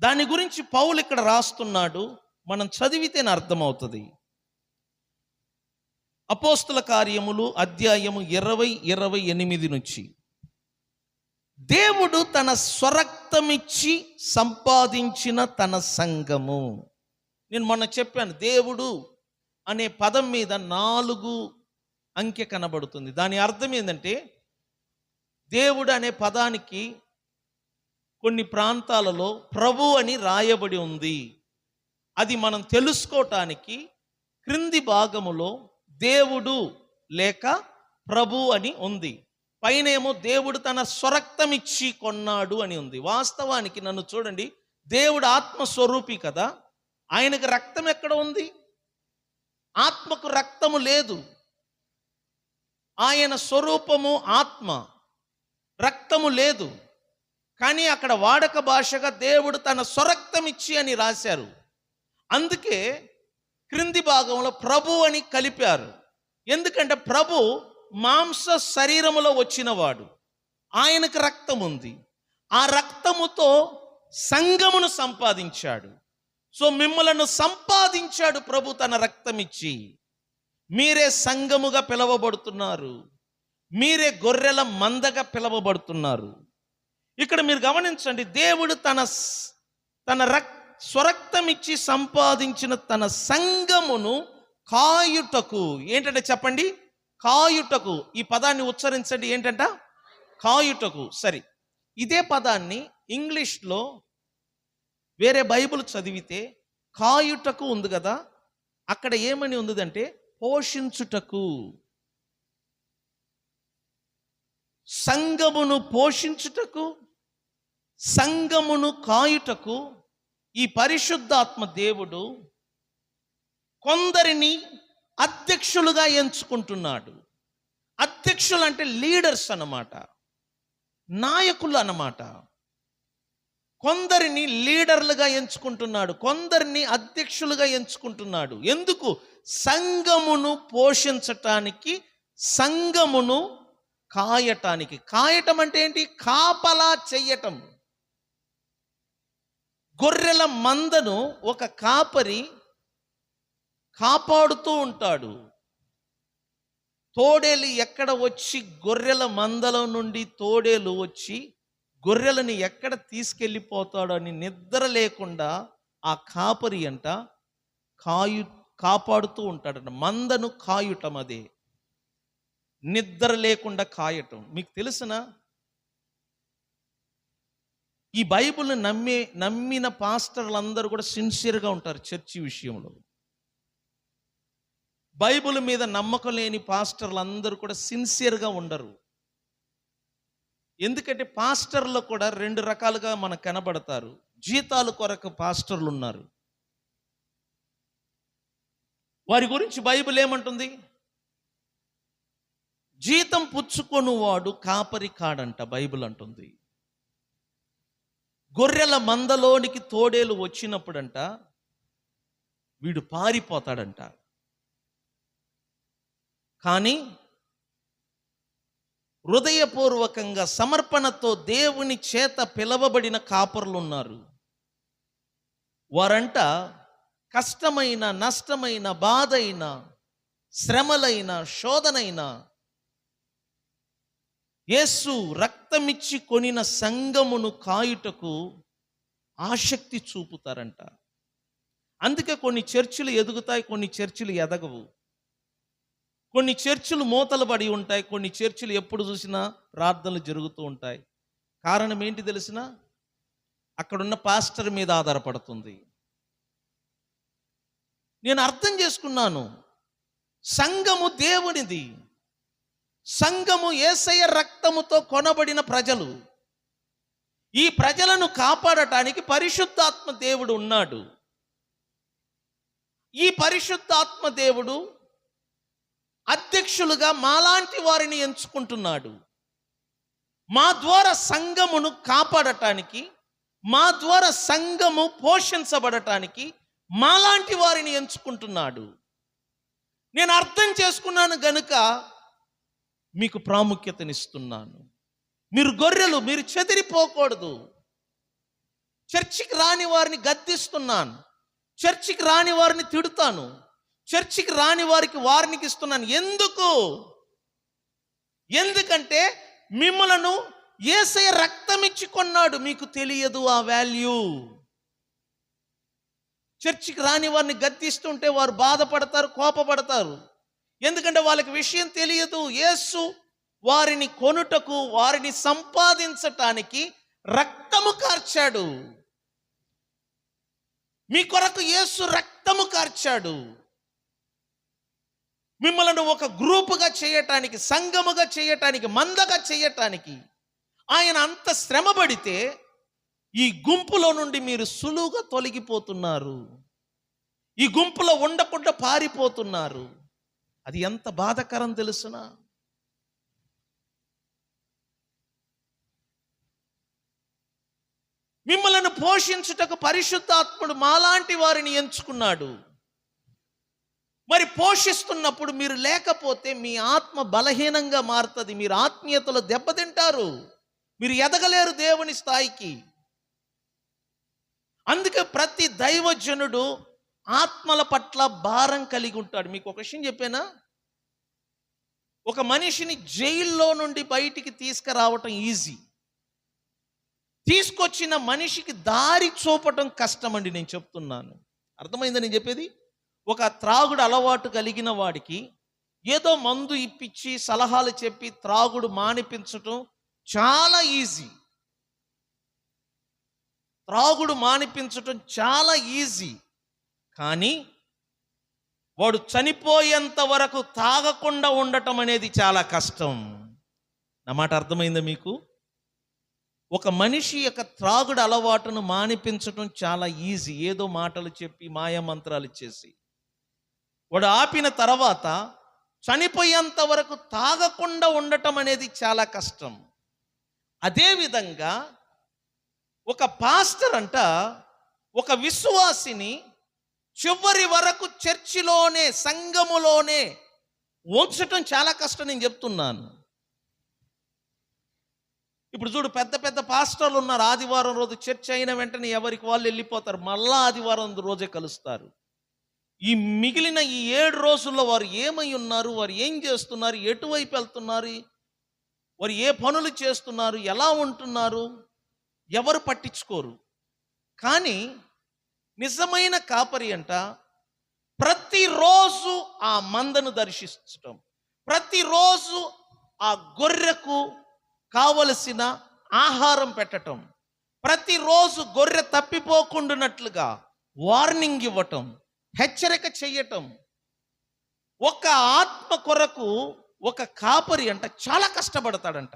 దాని గురించి పౌలు ఇక్కడ రాస్తున్నాడు. మనం చదివితేనే అర్థమవుతుంది. అపోస్తుల కార్యములు అధ్యాయము 20-28 నుంచి, దేవుడు తన స్వరక్తమిచ్చి సంపాదించిన తన సంఘము. నేను మొన్న చెప్పాను, దేవుడు అనే పదం మీద 4 అంకె కనబడుతుంది. దాని అర్థం ఏంటంటే, దేవుడు అనే పదానికి కొన్ని ప్రాంతాలలో ప్రభు అని రాయబడి ఉంది. అది మనం తెలుసుకోవటానికి క్రింది భాగములో దేవుడు లేక ప్రభు అని ఉంది, పైనేమో దేవుడు తన స్వరక్తం ఇచ్చి కొన్నాడు అని ఉంది. వాస్తవానికి నన్ను చూడండి, దేవుడు ఆత్మస్వరూపి కదా, ఆయనకు రక్తం ఎక్కడ ఉంది? ఆత్మకు రక్తము లేదు. ఆయన స్వరూపము ఆత్మ, రక్తము లేదు. కానీ అక్కడ వాడక భాషగా దేవుడు తన స్వరక్తం ఇచ్చి అని రాశారు. అందుకే క్రింది భాగంలో ప్రభు అని కలిపారు. ఎందుకంటే ప్రభు మాంస శరీరములో వచ్చినవాడు, ఆయనకు రక్తం ఉంది. ఆ రక్తముతో సంఘమును సంపాదించాడు. సో మిమ్మలను సంపాదించాడు ప్రభు తన రక్తం ఇచ్చి. మీరే సంఘముగా పిలవబడుతున్నారు, మీరే గొర్రెల మందగా పిలవబడుతున్నారు. ఇక్కడ మీరు గమనించండి, దేవుడు తన స్వరక్తం ఇచ్చి సంపాదించిన తన సంఘమును కాయుటకు. ఏంటంటే చెప్పండి, కాయుటకు. ఈ పదాన్ని ఉచ్చరించండి, ఏంటంట? కాయుటకు. సరే, ఇదే పదాన్ని ఇంగ్లీష్లో వేరే బైబిల్ చదివితే కాయుటకు ఉంది కదా, అక్కడ ఏమని ఉందంటే పోషించుటకు. సంఘమును పోషించుటకు, సంఘమును కాయుటకు ఈ పరిశుద్ధాత్మ దేవుడు కొందరిని అధ్యక్షులుగా ఎంచుకుంటున్నాడు. అధ్యక్షులు అంటే లీడర్స్ అన్నమాట, నాయకులు అన్నమాట. కొందరిని లీడర్లుగా ఎంచుకుంటున్నాడు, కొందరిని అధ్యక్షులుగా ఎంచుకుంటున్నాడు. ఎందుకు? సంఘమును పోషించటానికి, సంఘమును కాయటానికి. కాయటం అంటే ఏంటి? కాపలా చెయ్యటం. గొర్రెల మందను ఒక కాపరి కాపాడుతూ ఉంటాడు. తోడేలు ఎక్కడ వచ్చి, గొర్రెల మందలో నుండి తోడేలు వచ్చి గొర్రెలని ఎక్కడ తీసుకెళ్ళిపోతాడో అని నిద్ర లేకుండా ఆ కాపరి అంట కాపాడుతూ ఉంటాడంట. మందను కాయుటం, అదే నిద్ర లేకుండా కాయటం. మీకు తెలుసునా, ఈ బైబిల్ని నమ్మిన పాస్టర్లు అందరూ కూడా సిన్సియర్గా ఉంటారు చర్చి విషయంలో. బైబిల్ మీద నమ్మకం లేని పాస్టర్లు అందరూ కూడా సిన్సియర్గా ఉండరు. ఎందుకంటే పాస్టర్లు కూడా రెండు రకాలుగా మనకు కనబడతారు. జీతాల కొరకు పాస్టర్లు ఉన్నారు. వారి గురించి బైబిల్ ఏమంటుంది? జీతం పుచ్చుకొనువాడు కాపరి కాడంట బైబిల్ అంటుంది. గొర్రెల మందలోనికి తోడేలు వచ్చినప్పుడంట వీడు పారిపోతాడంట. కానీ హృదయపూర్వకంగా సమర్పణతో దేవుని చేత పిలవబడిన కాపరులు ఉన్నారు. వారంట కష్టమైన, నష్టమైన, బాధైన, శ్రమలైన, శోధనైన యేసు రక్తమిచ్చి కొనిన సంఘమును కాయుటకు ఆసక్తి చూపుతారంట. అందుకే కొన్ని చర్చిలు ఎదుగుతాయి, కొన్ని చర్చిలు ఎదగవు. కొన్ని చర్చిలు మూతలు పడి ఉంటాయి, కొన్ని చర్చిలు ఎప్పుడు చూసినా ప్రార్థనలు జరుగుతూ ఉంటాయి. కారణం ఏంటి తెలిసిన? అక్కడున్న పాస్టర్ మీద ఆధారపడుతుంది. నేను అర్థం చేసుకున్నాను, సంఘము దేవునిది. సంఘము యేసయ్య రక్తముతో కొనబడిన ప్రజలు. ఈ ప్రజలను కాపాడటానికి పరిశుద్ధాత్మ దేవుడు ఉన్నాడు. ఈ పరిశుద్ధాత్మ దేవుడు అధ్యక్షులుగా మాలాంటి వారిని ఎంచుకుంటున్నాడు. మా ద్వారా సంఘమును కాపాడటానికి, మా ద్వారా సంఘము పోషించబడటానికి మాలాంటి వారిని ఎంచుకుంటున్నాడు. నేను అర్థం చేసుకున్నాను గనుక మీకు ప్రాముఖ్యతనిస్తున్నాను. మీరు గొర్రెలు, మీరు చెదిరిపోకూడదు. చర్చికి రాని వారిని గద్దిస్తున్నాను, చర్చికి రాని వారిని తిడుతాను, చర్చికి రాని వారికి వార్నింగ్ ఇస్తున్నాను. ఎందుకంటే మిమ్మలను యేసయ్య రక్తమిచ్చి కొన్నాడు. మీకు తెలియదు ఆ వాల్యూ. చర్చికి రాని వారిని గద్దిస్తుంటే వారు బాధపడతారు, కోపపడతారు. ఎందుకంటే వాళ్ళకి విషయం తెలియదు. యేసు వారిని కొనుటకు, వారిని సంపాదించటానికి రక్తము కార్చాడు. మీ కొరకు యేసు రక్తము కార్చాడు. మిమ్మల్ని ఒక గ్రూపుగా చేయటానికి, సంఘముగా చేయటానికి, మందగా చేయటానికి ఆయన అంత శ్రమపడితే ఈ గుంపులో నుండి మీరు సులువుగా తొలగిపోతున్నారు. ఈ గుంపులో ఉండకుండా పారిపోతున్నారు. అది ఎంత బాధాకరం తెలుసునా? మిమ్మల్ని పోషించుటకు పరిశుద్ధాత్ముడు మాలాంటి వారిని ఎంచుకున్నాడు. మరి పోషిస్తున్నప్పుడు మీరు లేకపోతే మీ ఆత్మ బలహీనంగా మారుతుంది. మీరు ఆత్మీయతలో దెబ్బతింటారు. మీరు ఎదగలేరు దేవుని స్థాయికి. అందుకే ప్రతి దైవజనుడు ఆత్మల పట్ల భారం కలిగి ఉంటాడు. మీకు ఒక విషయం చెప్పానా? ఒక మనిషిని జైల్లో నుండి బయటికి తీసుకురావటం ఈజీ, తీసుకొచ్చిన మనిషికి దారి చూపటం కష్టమండి. నేను చెప్తున్నాను, అర్థమైందా నేను చెప్పేది? ఒక త్రాగుడు అలవాటు కలిగిన వాడికి ఏదో మందు ఇప్పించి సలహాలు చెప్పి త్రాగుడు మానిపించటం చాలా ఈజీ. త్రాగుడు మానిపించటం చాలా ఈజీ. కానీ వాడు చనిపోయేంత వరకు తాగకుండా ఉండటం అనేది చాలా కష్టం. నా మాట అర్థమైందా మీకు? ఒక మనిషి యొక్క త్రాగుడు అలవాటును మానిపించటం చాలా ఈజీ. ఏదో మాటలు చెప్పి మాయమంత్రాలు చేసి వాడు ఆపిన తర్వాత చనిపోయేంత వరకు తాగకుండా ఉండటం అనేది చాలా కష్టం. అదేవిధంగా ఒక పాస్టర్ అంట ఒక విశ్వాసిని చివరి వరకు చర్చిలోనే, సంఘములోనే ఉంచటం చాలా కష్టం. నేను చెప్తున్నాను. ఇప్పుడు చూడు, పెద్ద పెద్ద పాస్టర్లు ఉన్నారు. ఆదివారం రోజు చర్చ్ అయిన వెంటనే ఎవరికి వాళ్ళు వెళ్ళిపోతారు. మళ్ళా ఆదివారం రోజే కలుస్తారు. ఈ మిగిలిన ఈ 7 రోజుల్లో వారు ఏమై ఉన్నారు, వారు ఏం చేస్తున్నారు, ఎటువైపు వెళ్తున్నారు, వారు ఏ పనులు చేస్తున్నారు, ఎలా ఉంటున్నారు, ఎవరు పట్టించుకోరు. కానీ నిజమైన కాపరి అంట ప్రతిరోజు ఆ మందను దర్శించటం, ప్రతిరోజు ఆ గొర్రెకు కావలసిన ఆహారం పెట్టటం, ప్రతిరోజు గొర్రె తప్పిపోకుండానట్లుగా వార్నింగ్ ఇవ్వటం, హెచ్చరిక చెయ్యటం. ఒక ఆత్మ కొరకు ఒక కాపరి అంట చాలా కష్టపడతాడంట.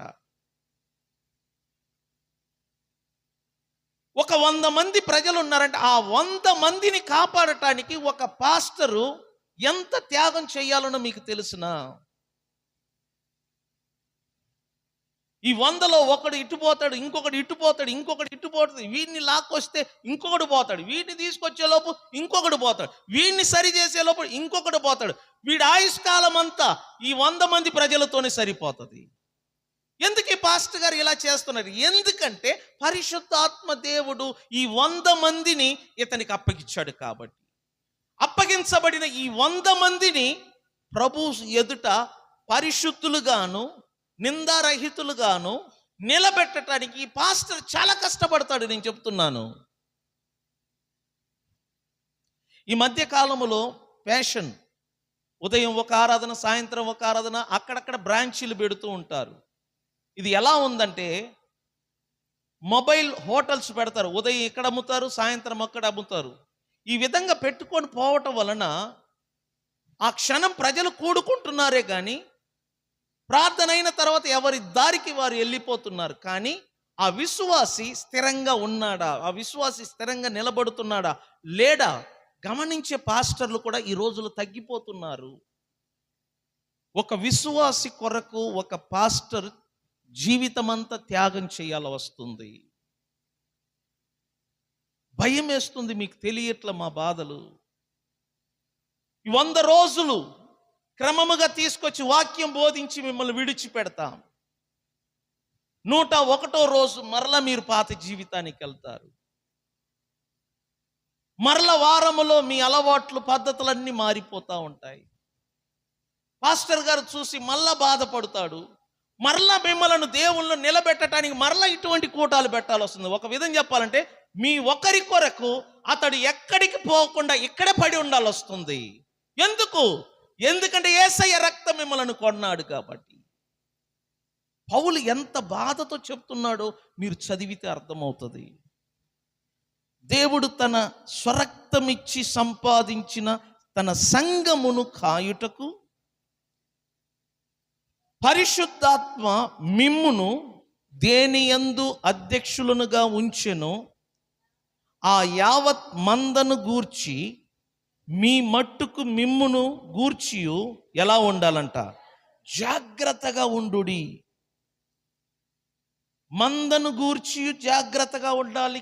ఒక 100 మంది ప్రజలు ఉన్నారంటే ఆ 100 మందిని కాపాడటానికి ఒక పాస్టరు ఎంత త్యాగం చేయాలనో మీకు తెలుసునా? ఈ 100లో ఒకడు ఇటుపోతాడు, ఇంకొకడు ఇటుపోతాడు, ఇంకొకడు ఇటుపోతాడు, వీడిని లాక్కొస్తే ఇంకొకడు పోతాడు, వీడిని తీసుకొచ్చే లోపు ఇంకొకడు పోతాడు, వీడిని సరి చేసే లోపు ఇంకొకడు పోతాడు. వీడి ఆయుష్కాలం అంతా ఈ 100 మంది ప్రజలతోనే సరిపోతుంది. ఎందుకు ఈ పాస్టర్ గారు ఇలా చేస్తున్నారు? ఎందుకంటే పరిశుద్ధాత్మ దేవుడు ఈ 100 మందిని ఇతనికి అప్పగించాడు కాబట్టి. అప్పగించబడిన ఈ 100 మందిని ప్రభు ఎదుట పరిశుద్ధులుగాను నిందారహితులుగాను నిలబెట్టడానికి ఈ పాస్టర్ చాలా కష్టపడతాడు. నేను చెప్తున్నాను. ఈ మధ్య కాలములో ప్యాషన్, ఉదయం ఒక ఆరాధన, సాయంత్రం ఒక ఆరాధన, అక్కడక్కడ బ్రాంచీలు పెడుతూ ఉంటారు. ఇది ఎలా ఉందంటే మొబైల్ హోటల్స్ పెడతారు. ఉదయం ఇక్కడ అమ్ముతారు, సాయంత్రం అక్కడ అమ్ముతారు. ఈ విధంగా పెట్టుకొని పోవటం వలన ఆ క్షణం ప్రజలు కూడుకుంటున్నారే కానీ ప్రార్థన అయిన తర్వాత ఎవరి దారికి వారు వెళ్ళిపోతున్నారు. కానీ ఆ విశ్వాసి స్థిరంగా ఉన్నాడా? ఆ విశ్వాసి స్థిరంగా నిలబడుతున్నాడా లేడా గమనించే పాస్టర్లు కూడా ఈ రోజులు తగ్గిపోతున్నారు. ఒక విశ్వాసి కొరకు ఒక పాస్టర్ జీవితమంతా త్యాగం చేయాల్సి వస్తుంది. భయం వేస్తుంది, మీకు తెలియట్ల మా బాధలు. 100 రోజులు క్రమముగా తీసుకొచ్చి వాక్యం బోధించి మిమ్మల్ని విడిచిపెడతాం. 101వ రోజు మరలా మీరు పాత జీవితానికి వెళ్తారు. మరల వారములో మీ అలవాట్లు పద్ధతులన్నీ మారిపోతూ ఉంటాయి. పాస్టర్ గారు చూసి మళ్ళా బాధపడతాడు. మరలా మిమ్మల్ని దేవుళ్ళు నిలబెట్టడానికి మరలా ఇటువంటి కూటాలు పెట్టాల్సి వస్తుంది. ఒక విధం చెప్పాలంటే మీ ఒకరి కొరకు అతడు ఎక్కడికి పోకుండా ఇక్కడే పడి ఉండాల్సి వస్తుంది. ఎందుకంటే యేసయ్య రక్తం మిమ్మల్ని కొన్నాడు కాబట్టి. పౌలు ఎంత బాధతో చెప్తున్నాడో మీరు చదివితే అర్థమవుతుంది. దేవుడు తన స్వరక్తమిచ్చి సంపాదించిన తన సంఘమును కాయుటకు పరిశుద్ధాత్మ మిమ్మును దేనియందు అధ్యక్షులనుగా ఉంచెను, ఆ యావత్ మందను గూర్చి మీ మట్టుకు మిమ్మును గూర్చియు ఎలా ఉండాలంట? జాగ్రత్తగా ఉండుడి. మందను గూర్చి జాగ్రత్తగా ఉండాలి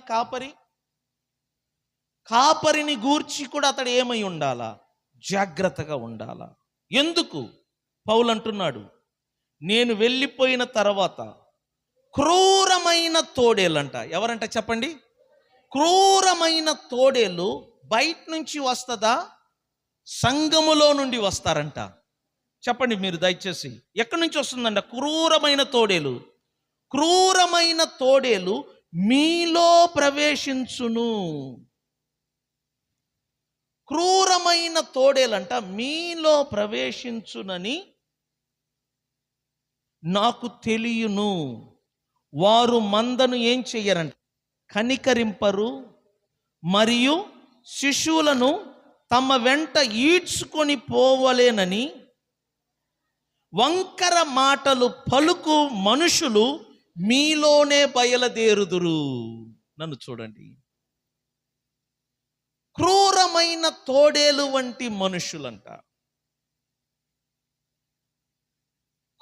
కాపరిని గూర్చి కూడా అతడు ఏమై ఉండాలా? జాగ్రత్తగా ఉండాలా. ఎందుకు? పౌలు అంటున్నాడు, నేను వెళ్ళిపోయిన తర్వాత క్రూరమైన తోడేళ్ళంట. ఎవరంట చెప్పండి? క్రూరమైన తోడేళ్ళు బయట నుంచి వస్తుందా, సంఘములో నుండి వస్తారంట? చెప్పండి మీరు దయచేసి. ఎక్కడి నుంచి వస్తుందంట క్రూరమైన తోడేలు? క్రూరమైన తోడేలు మీలో ప్రవేశించును. క్రూరమైన తోడేలంట మీలో ప్రవేశించునని నాకు తెలియను. వారు మందను ఏం చెయ్యరంట? కనికరింపరు, మరియు శిశువులను తమ వెంట ఈడ్చుకొని పోవలేనని వంకర మాటలు పలుకు మనుషులు మీలోనే బయలుదేరుదురు. నన్ను చూడండి, క్రూరమైన తోడేలు వంటి మనుషులంట.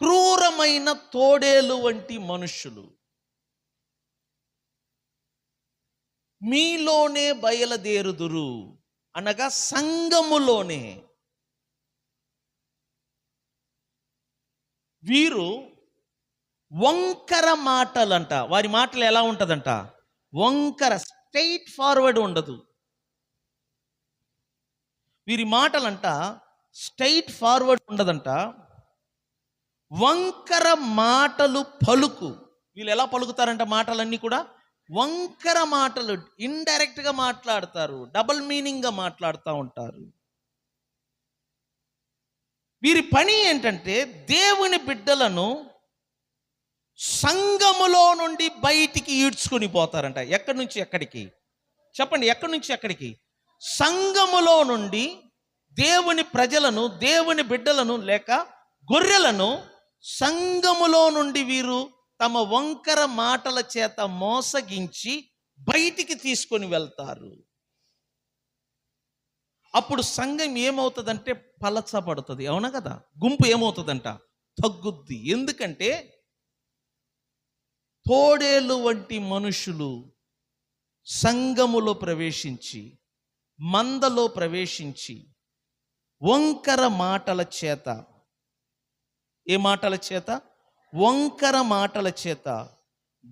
క్రూరమైన తోడేలు వంటి మనుషులు మీలోనే బయలుదేరుదురు అనగా సంఘములోనే. వీరు వంకర మాటలంట. వారి మాటలు ఎలా ఉంటదంట? వంకర, స్ట్రైట్ ఫార్వర్డ్ ఉండదు. వీరి మాటలంట స్ట్రైట్ ఫార్వర్డ్ ఉండదంట. వంకర మాటలు పలుకు. వీళ్ళు ఎలా పలుకుతారంట? మాటలన్నీ కూడా వంకర మాటలు, ఇండైరెక్ట్గా మాట్లాడతారు, డబుల్ మీనింగ్గా మాట్లాడుతూ ఉంటారు. వీరి పని ఏంటంటే దేవుని బిడ్డలను సంఘములో నుండి బయటికి ఈడ్చుకొని పోతారంట. ఎక్కడి నుంచి ఎక్కడికి? చెప్పండి, ఎక్కడి నుంచి ఎక్కడికి? సంఘములో నుండి దేవుని ప్రజలను, దేవుని బిడ్డలను లేక గొర్రెలను సంఘములో నుండి వీరు తమ వంకర మాటల చేత మోసగించి బయటికి తీసుకొని వెళ్తారు. అప్పుడు సంఘం ఏమవుతుందంటే పలచబడుతుంది. అవునా కదా? గుంపు ఏమవుతుందంట? తగ్గుద్ది. ఎందుకంటే తోడేలు వంటి మనుషులు సంఘములో ప్రవేశించి, మందలో ప్రవేశించి వంకర మాటల చేత, ఏ మాటల చేత? వంకర మాటల చేత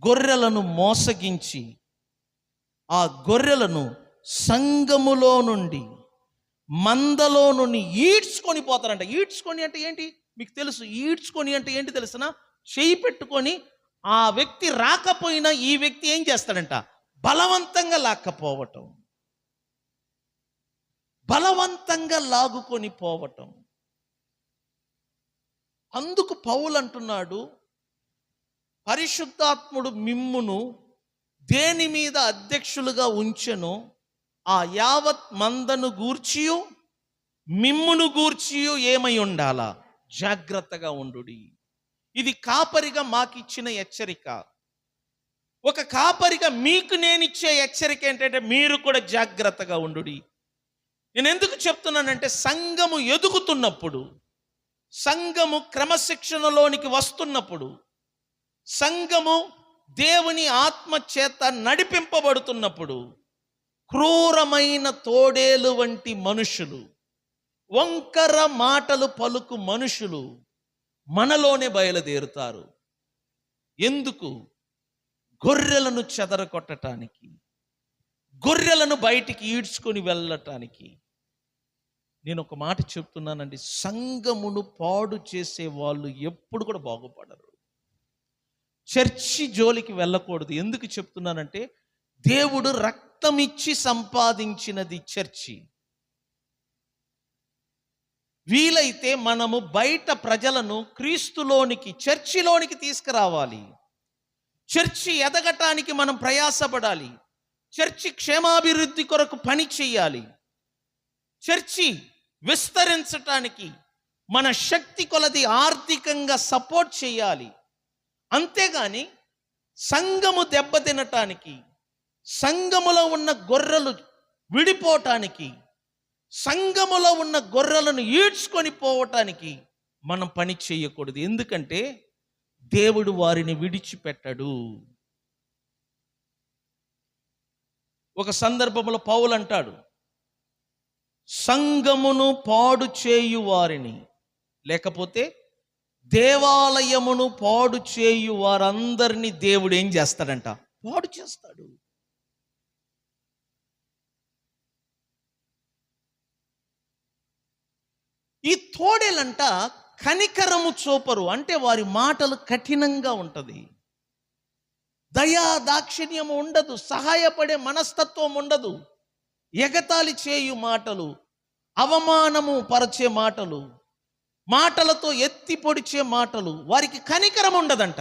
గొర్రెలను మోసగించి ఆ గొర్రెలను సంఘములో నుండి, మందలో నుండి ఈడ్చుకొని పోతారంట. ఈడ్చుకొని అంటే ఏంటి మీకు తెలుసు? ఈడ్చుకొని అంటే ఏంటి తెలుసునా? చేయి పెట్టుకొని ఆ వ్యక్తి రాకపోయినా ఈ వ్యక్తి ఏం చేస్తాడంట? బలవంతంగా లాక్కపోవటం, బలవంతంగా లాగుకొని పోవటం. అందుకు పౌలు అంటున్నాడు, పరిశుద్ధాత్ముడు మిమ్మును దేని మీద అధ్యక్షులుగా ఉంచెను, ఆ యావత్ మందను గూర్చియు మిమ్మును గూర్చియు ఏమై ఉండాలా? జాగ్రత్తగా ఉండుడి. ఇది కాపరిగా మాకిచ్చిన హెచ్చరిక. ఒక కాపరిగా మీకు నేనిచ్చే హెచ్చరిక ఏంటంటే మీరు కూడా జాగ్రత్తగా ఉండుడి. నేను ఎందుకు చెప్తున్నానంటే సంఘము ఎదుగుతున్నప్పుడు, సంఘము క్రమశిక్షణలోనికి వస్తున్నప్పుడు, సంఘము దేవుని ఆత్మ చేత నడిపింపబడుతున్నప్పుడు క్రూరమైన తోడేలు వంటి మనుషులు, వంకర మాటలు పలుకు మనుషులు మనలోనే బయలుదేరుతారు. ఎందుకు? గొర్రెలను చెదరగొట్టడానికి, గొర్రెలను బయటికి ఈడ్చుకొని వెళ్ళటానికి. నేను ఒక మాట చెప్తున్నానండి, సంఘమును పాడు చేసే వాళ్ళు ఎప్పుడు కూడా బాగుపడరు. చర్చి జోలికి వెళ్ళకూడదు. ఎందుకు చెప్తున్నానంటే దేవుడు రక్తమిచ్చి సంపాదించినది చర్చి. వీలైతే మనము బయట ప్రజలను క్రీస్తులోనికి, చర్చిలోనికి తీసుకురావాలి. చర్చి ఎదగటానికి మనం ప్రయాసపడాలి. చర్చి క్షేమాభివృద్ధి కొరకు పని చేయాలి. చర్చి విస్తరించటానికి మన శక్తి కొలది ఆర్థికంగా సపోర్ట్ చేయాలి. అంతేగాని సంఘము దెబ్బతినటానికి, సంఘములో ఉన్న గొర్రెలు విడిపోవటానికి, సంఘములో ఉన్న గొర్రెలను ఈడ్చుకొని పోవటానికి మనం పని చేయకూడదు. ఎందుకంటే దేవుడు వారిని విడిచిపెట్టడు. ఒక సందర్భంలో పౌలు అంటాడు, సంఘమును పాడు చేయు వారిని, లేకపోతే దేవాలయమును పాడు చేయు వారందరినీ దేవుడు ఏం చేస్తాడంట? పాడు చేస్తాడు. ఈ తోడేలంట కనికరము చూపరు, అంటే వారి మాటలు కఠినంగా ఉంటది. దయా దాక్షిణ్యము ఉండదు, సహాయపడే మనస్తత్వం ఉండదు, ఎగతాళి చేయు మాటలు, అవమానము పరచే మాటలు, మాటలతో ఎత్తి పొడిచే మాటలు, వారికి కనికరం ఉండదంట.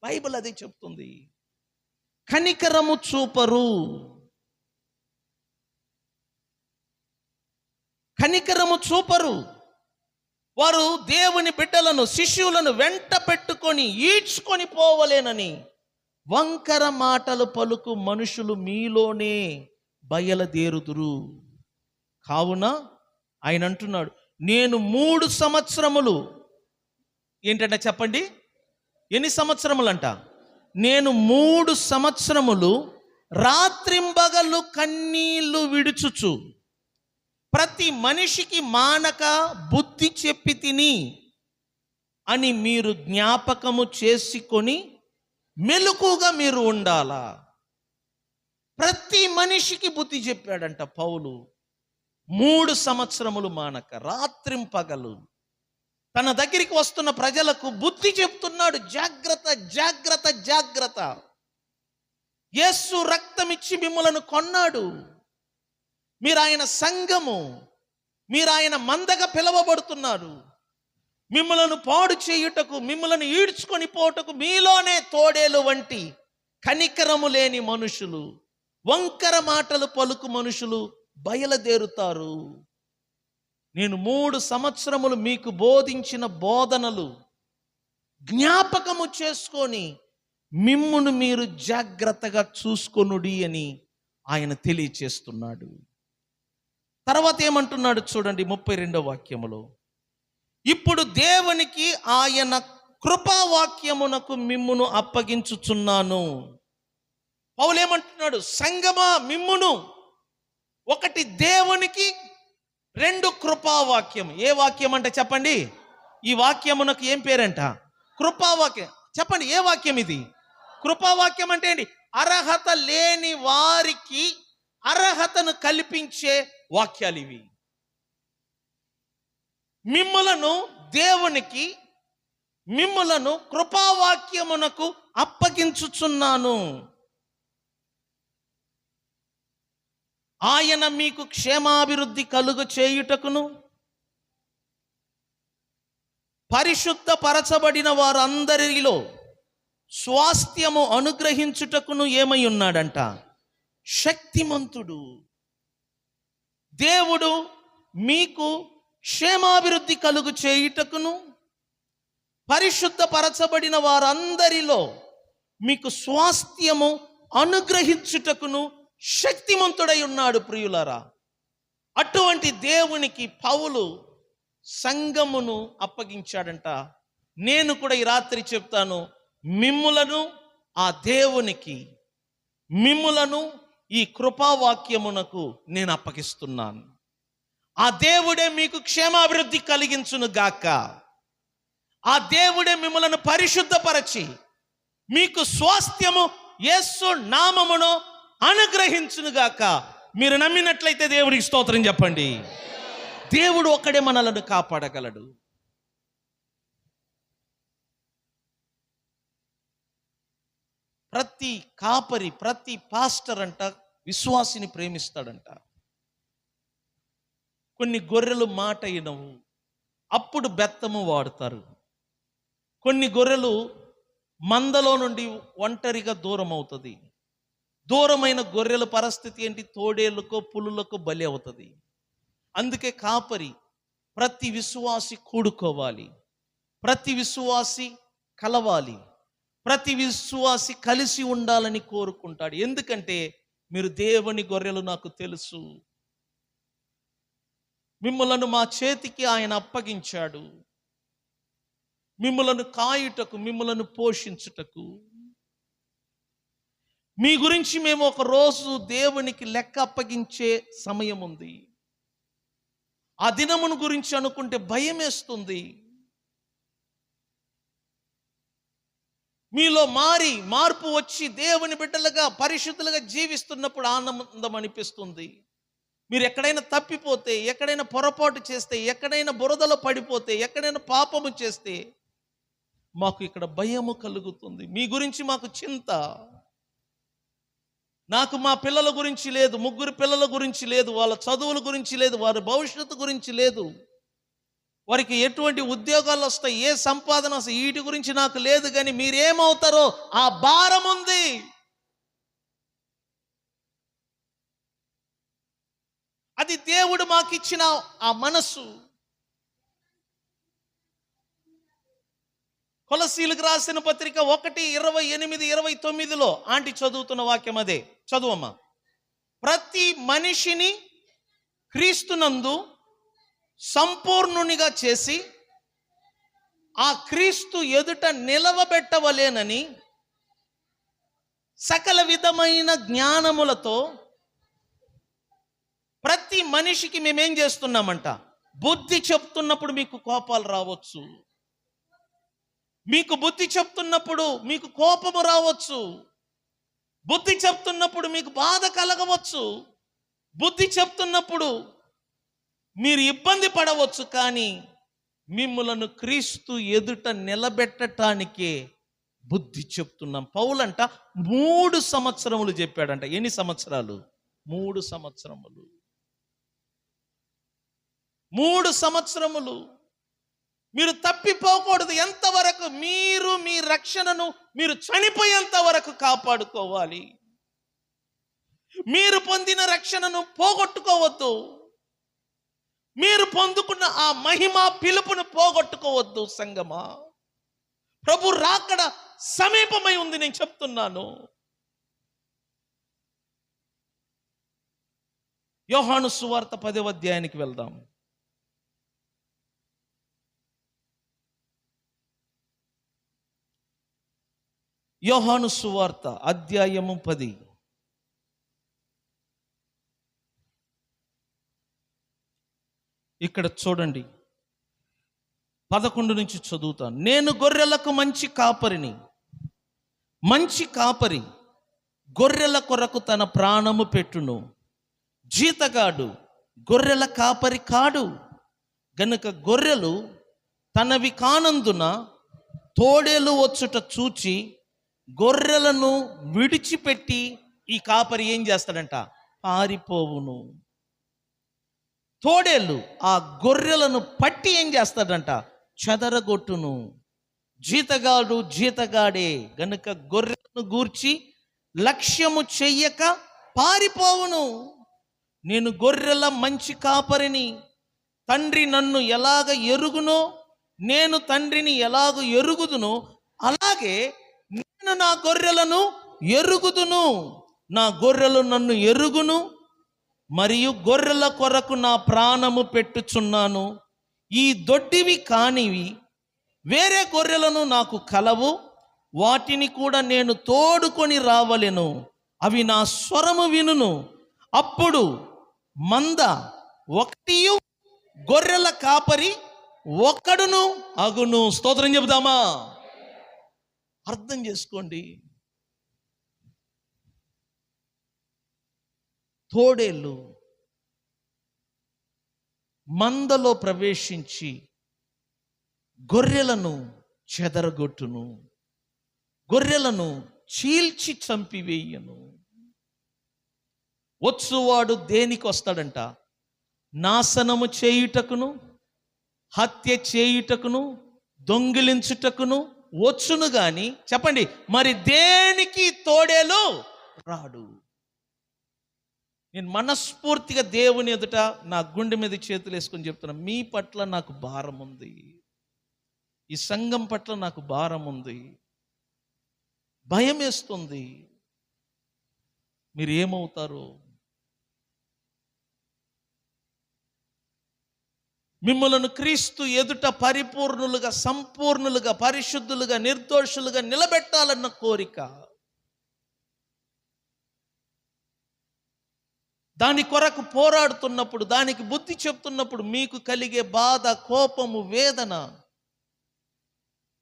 బైబిల్ అదే చెప్తుంది. కనికరము చూపరు, కనికరము చూపరు. వారు దేవుని బిడ్డలను, శిష్యులను వెంట పెట్టుకొని ఈడ్చుకొని పోవలేనని వంకర మాటలు పలుకు మనుషులు మీలోనే బయలుదేరుదురు. కావున ఆయన అంటున్నాడు, నేను 3 సంవత్సరములు, ఏంటంటే చెప్పండి, ఎన్ని సంవత్సరములంట? నేను 3 సంవత్సరములు రాత్రింబగళ్ళు కన్నీళ్లు విడుచుచు ప్రతి మనిషికి మానక బుద్ధి చెప్పి తిని అని మీరు జ్ఞాపకము చేసుకొని మెలకుగా మీరు ఉండాలా. ప్రతి మనిషికి బుద్ధి చెప్పాడంట పౌలు. 3 సంవత్సరములు మానక రాత్రింపగలు తన దగ్గరికి వస్తున్న ప్రజలకు బుద్ధి చెప్తున్నాడు. జాగ్రత్త, జాగ్రత్త, జాగ్రత్త. యేసు రక్తమిచ్చి మిమ్మలను కొన్నాడు. మీరు ఆయన సంఘము, మీరు ఆయన మందగా పిలవబడుతున్నారు. మిమ్మలను పాడు చేయుటకు, మిమ్మలను ఈడ్చుకొని పోటకు మీలోనే తోడేలు వంటి కనికరము లేని మనుషులు, వంకర మాటలు పలుకు మనుషులు బయలుదేరుతారు. నేను 3 సంవత్సరములు మీకు బోధించిన బోధనలు జ్ఞాపకము చేసుకొని మిమ్మును మీరు జాగ్రత్తగా చూసుకొనుడి అని ఆయన తెలియచేస్తున్నాడు. తర్వాత ఏమంటున్నాడు చూడండి 32వ వాక్యములో, ఇప్పుడు దేవునికి ఆయన కృపావాక్యమునకు మిమ్మును అప్పగించుచున్నాను. పౌలు ఏమంటున్నాడు? సంగమా మిమ్మును, ఒకటి దేవునికి, 2 కృపావాక్యం. ఏ వాక్యం అంటే చెప్పండి? ఈ వాక్యమునకు ఏం పేరంట? కృపావాక్యం. చెప్పండి, ఏ వాక్యం ఇది? కృపావాక్యం అంటే ఏంటి? అర్హత లేని వారికి అర్హతను కల్పించే వాక్యాలు ఇవి. మిమ్ములను దేవునికి, మిమ్ములను కృపావాక్యమునకు అప్పగించుచున్నాను. ఆయన మీకు క్షేమాభివృద్ధి కలుగ చేయుటకును, పరిశుద్ధ పరచబడిన వారందరిలో స్వాస్థ్యము అనుగ్రహించుటకును ఏమై ఉన్నాడంట? శక్తిమంతుడు. దేవుడు మీకు క్షేమాభివృద్ధి కలుగు చేయుటకును, పరిశుద్ధ పరచబడిన వారందరిలో మీకు స్వాస్థ్యము అనుగ్రహించుటకును శక్తిమంతుడై ఉన్నాడు. ప్రియులారా, అటువంటి దేవునికి పౌలు సంఘమును అప్పగించాడంట. నేను కూడా ఈ రాత్రి చెప్తాను, మిమ్ములను ఆ దేవునికి, మిమ్ములను ఈ కృపావాక్యమునకు నేను అప్పగిస్తున్నాను. ఆ దేవుడే మీకు క్షేమాభివృద్ధి కలిగించును గాక. ఆ దేవుడే మిమ్ములను పరిశుద్ధపరచి మీకు స్వాస్థ్యము యేసు నామమును అనుగ్రహించును గాక. మీరు నమ్మినట్లయితే దేవుడికి స్తోత్రం చెప్పండి. దేవుడు ఒక్కడే మనలను కాపాడగలడు. ప్రతి కాపరి, ప్రతి పాస్టర్ అంట విశ్వాసిని ప్రేమిస్తాడంట. కొన్ని గొర్రెలు మాట వినవు, అప్పుడు బెత్తము వాడుతారు. కొన్ని గొర్రెలు మందలో నుండి ఒంటరిగా దూరం అవుతుంది. దూరమైన గొర్రెల పరిస్థితి ఏంటి? తోడేళ్ళకో పులులకో బలి అవుతుంది. అందుకే కాపరి ప్రతి విశ్వాసి కూడుకోవాలి, ప్రతి విశ్వాసి కలవాలి, ప్రతి విశ్వాసి కలిసి ఉండాలని కోరుకుంటాడు. ఎందుకంటే మీరు దేవుని గొర్రెలు, నాకు తెలుసు. మిమ్మలను మా చేతికి ఆయన అప్పగించాడు, మిమ్మలను కాయుటకు, మిమ్మలను పోషించుటకు. మీ గురించి మేము ఒక రోజు దేవునికి లెక్క అప్పగించే సమయం ఉంది. ఆ దినమును గురించి అనుకుంటే భయం వేస్తుంది. మీలో మార్పు వచ్చి దేవుని బిడ్డలుగా, పరిశుద్ధులుగా జీవిస్తున్నప్పుడు ఆనందం అనిపిస్తుంది. మీరు ఎక్కడైనా తప్పిపోతే, ఎక్కడైనా పొరపాటు చేస్తే, ఎక్కడైనా బురదలో పడిపోతే, ఎక్కడైనా పాపము చేస్తే మాకు ఇక్కడ భయము కలుగుతుంది. మీ గురించి మాకు చింత. నాకు మా పిల్లల గురించి లేదు, 3 పిల్లల గురించి లేదు, వాళ్ళ చదువుల గురించి లేదు, వారి భవిష్యత్తు గురించి లేదు, వారికి ఎటువంటి ఉద్యోగాలు వస్తాయి, ఏ సంపాదన వస్తాయి, వీటి గురించి నాకు లేదు. కానీ మీరేమవుతారో ఆ భారం ఉంది. అది దేవుడు మాకు ఇచ్చిన ఆ మనస్సు. కొలసీలకు రాసిన పత్రిక 1:28-29 ఆంటీ చదువుతున్న వాక్యం అదే. చదువమ్మా. ప్రతి మనిషిని క్రీస్తునందు సంపూర్ణునిగా చేసి ఆ క్రీస్తు ఎదుట నిలవబెట్టవలేనని సకల విధమైన జ్ఞానములతో ప్రతి మనిషికి మేమేం చేస్తున్నామంట? బుద్ధి చెప్తున్నప్పుడు మీకు కోపాలు రావచ్చు, మీకు బుద్ధి చెప్తున్నప్పుడు మీకు కోపము రావచ్చు, బుద్ధి చెప్తున్నప్పుడు మీకు బాధ కలగవచ్చు, బుద్ధి చెప్తున్నప్పుడు మీరు ఇబ్బంది పడవచ్చు. కానీ మిమ్ములను క్రీస్తు ఎదుట నిలబెట్టడానికే బుద్ధి చెప్తున్నాం. పౌలంట 3 సంవత్సరములు చెప్పాడంట. ఎన్ని సంవత్సరాలు? 3 సంవత్సరములు. 3 సంవత్సరములు మీరు తప్పిపోకూడదు. ఎంతవరకు? మీరు మీ రక్షణను మీరు చనిపోయేంత వరకు కాపాడుకోవాలి. మీరు పొందిన రక్షణను పోగొట్టుకోవద్దు. మీరు పొందుకున్న ఆ మహిమ పిలుపును పోగొట్టుకోవద్దు సంగమా. ప్రభు రాకడ సమీపమై ఉంది, నేను చెప్తున్నాను. యోహాను సువార్త 10వ అధ్యాయానికి వెళ్దాం. యోహాను సువార్త అధ్యాయము 10. ఇక్కడ చూడండి, 11 నుంచి చదువుతాను. నేను గొర్రెలకు మంచి కాపరిని. మంచి కాపరి గొర్రెల కొరకు తన ప్రాణము పెట్టును. జీతగాడు గొర్రెల కాపరి కాడు. గనుక గొర్రెలు తనవి కానందున తోడేలు వచ్చుట చూచి గొర్రెలను విడిచిపెట్టి ఈ కాపరి ఏం చేస్తాడంట? పారిపోవును. తోడేళ్ళు ఆ గొర్రెలను పట్టి ఏం చేస్తాడంట? చెదరగొట్టును. జీతగాడు జీతగాడే గనుక గొర్రెలను గూర్చి లక్ష్యము చెయ్యక పారిపోవును. నేను గొర్రెల మంచి కాపరిని. తండ్రి నన్ను ఎలాగ ఎరుగునో, నేను తండ్రిని ఎలాగ ఎరుగుదునో, అలాగే నేను నా గొర్రెలను ఎరుగుదును. నా గొర్రెలు నన్ను ఎరుగును, మరియు గొర్రెల కొరకు నా ప్రాణము పెట్టుచున్నాను. ఈ దొడ్డివి కానివి వేరే గొర్రెలను నాకు కలవు, వాటిని కూడా నేను తోడుకొని రావలెను. అవి నా స్వరము వినును. అప్పుడు మంద ఒకటియు గొర్రెల కాపరి ఒక్కడును అగును. స్తోత్రం చెబుదామా? అర్థం చేసుకోండి. తోడేళ్ళు మందలో ప్రవేశించి గొర్రెలను చెదరగొట్టును, గొర్రెలను చీల్చి చంపివేయను. వచ్చువాడు దేనికి వస్తాడంట? నాశనము చేయుటకును, హత్య చేయుటకును, దొంగిలించుటకును వచ్చును గాని, చెప్పండి, మరి దేనికి తోడేలు రాడు. నేను మనస్ఫూర్తిగా దేవుని ఎదుట నా గుండె మీద చేతులు వేసుకొని చెప్తున్నా, మీ పట్ల నాకు భారం ఉంది, ఈ సంఘం పట్ల నాకు భారం ఉంది, భయం వేస్తుంది. మీరు ఏమవుతారో. మిమ్మలను క్రీస్తు ఎదుట పరిపూర్ణులుగా, సంపూర్ణులుగా, పరిశుద్ధులుగా, నిర్దోషులుగా నిలబెట్టాలన్న కోరిక. దాని కొరకు పోరాడుతున్నప్పుడు, దానికి బుద్ధి చెప్తున్నప్పుడు మీకు కలిగే బాధ, కోపము, వేదన,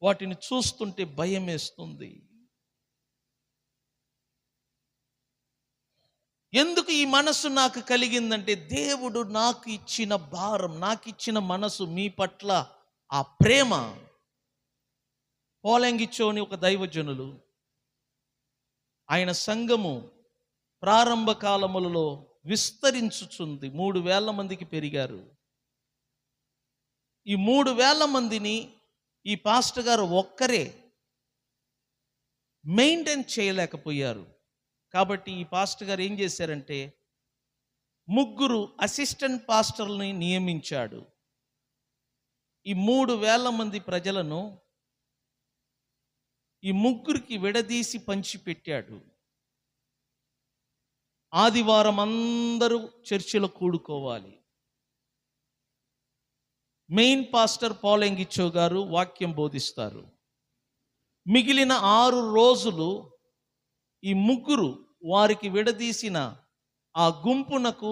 వాటిని చూస్తుంటే భయం వేస్తుంది. ఎందుకు ఈ మనసు నాకు కలిగిందంటే, దేవుడు నాకు ఇచ్చిన భారం, నాకు ఇచ్చిన మనసు, మీ పట్ల ఆ ప్రేమ. పోలంగిచ్చో అని ఒక దైవజనులు, ఆయన సంఘము ప్రారంభ కాలములలో విస్తరించుచుంది. 3,000 మందికి పెరిగారు. ఈ 3,000 మందిని ఈ పాస్టర్ గారు ఒక్కరే మెయింటైన్ చేయలేకపోయారు. కాబట్టి ఈ పాస్టర్ గారు ఏం చేశారంటే, 3 అసిస్టెంట్ పాస్టర్లని నియమించాడు. ఈ 3,000 మంది ప్రజలను ఈ 3కి విడదీసి పంచిపెట్టాడు. ఆదివారం అందరూ చర్చిలో కూడుకోవాలి. మెయిన్ పాస్టర్ పోలంగిచ్చో గారు వాక్యం బోధిస్తారు. మిగిలిన 6 రోజులు ఈ 3 వారికి విడదీసిన ఆ గుంపునకు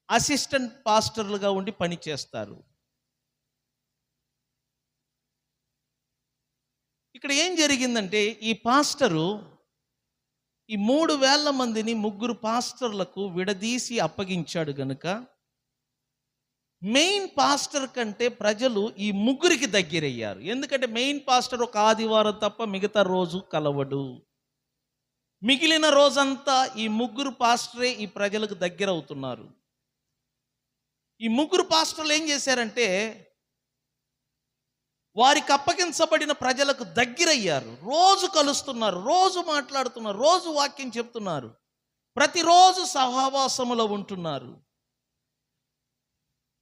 అసిస్టెంట్ పాస్టర్లుగా ఉండి పనిచేస్తారు. ఇక్కడ ఏం జరిగిందంటే, ఈ పాస్టరు ఈ 3,000 మందిని 3 పాస్టర్లకు విడదీసి అప్పగించాడు గనుక, మెయిన్ పాస్టర్ కంటే ప్రజలు ఈ 3కి దగ్గరయ్యారు. ఎందుకంటే మెయిన్ పాస్టర్ ఒక ఆదివారం తప్ప మిగతా రోజు కలవడు. మిగిలిన రోజంతా ఈ 3 పాస్టరే ఈ ప్రజలకు దగ్గర అవుతున్నారు. ఈ 3 పాస్టర్లు ఏం చేశారంటే, వారికి అప్పగించబడిన ప్రజలకు దగ్గరయ్యారు. రోజు కలుస్తున్నారు, రోజు మాట్లాడుతున్నారు, రోజు వాక్యం చెప్తున్నారు, ప్రతిరోజు సహవాసములో ఉంటున్నారు.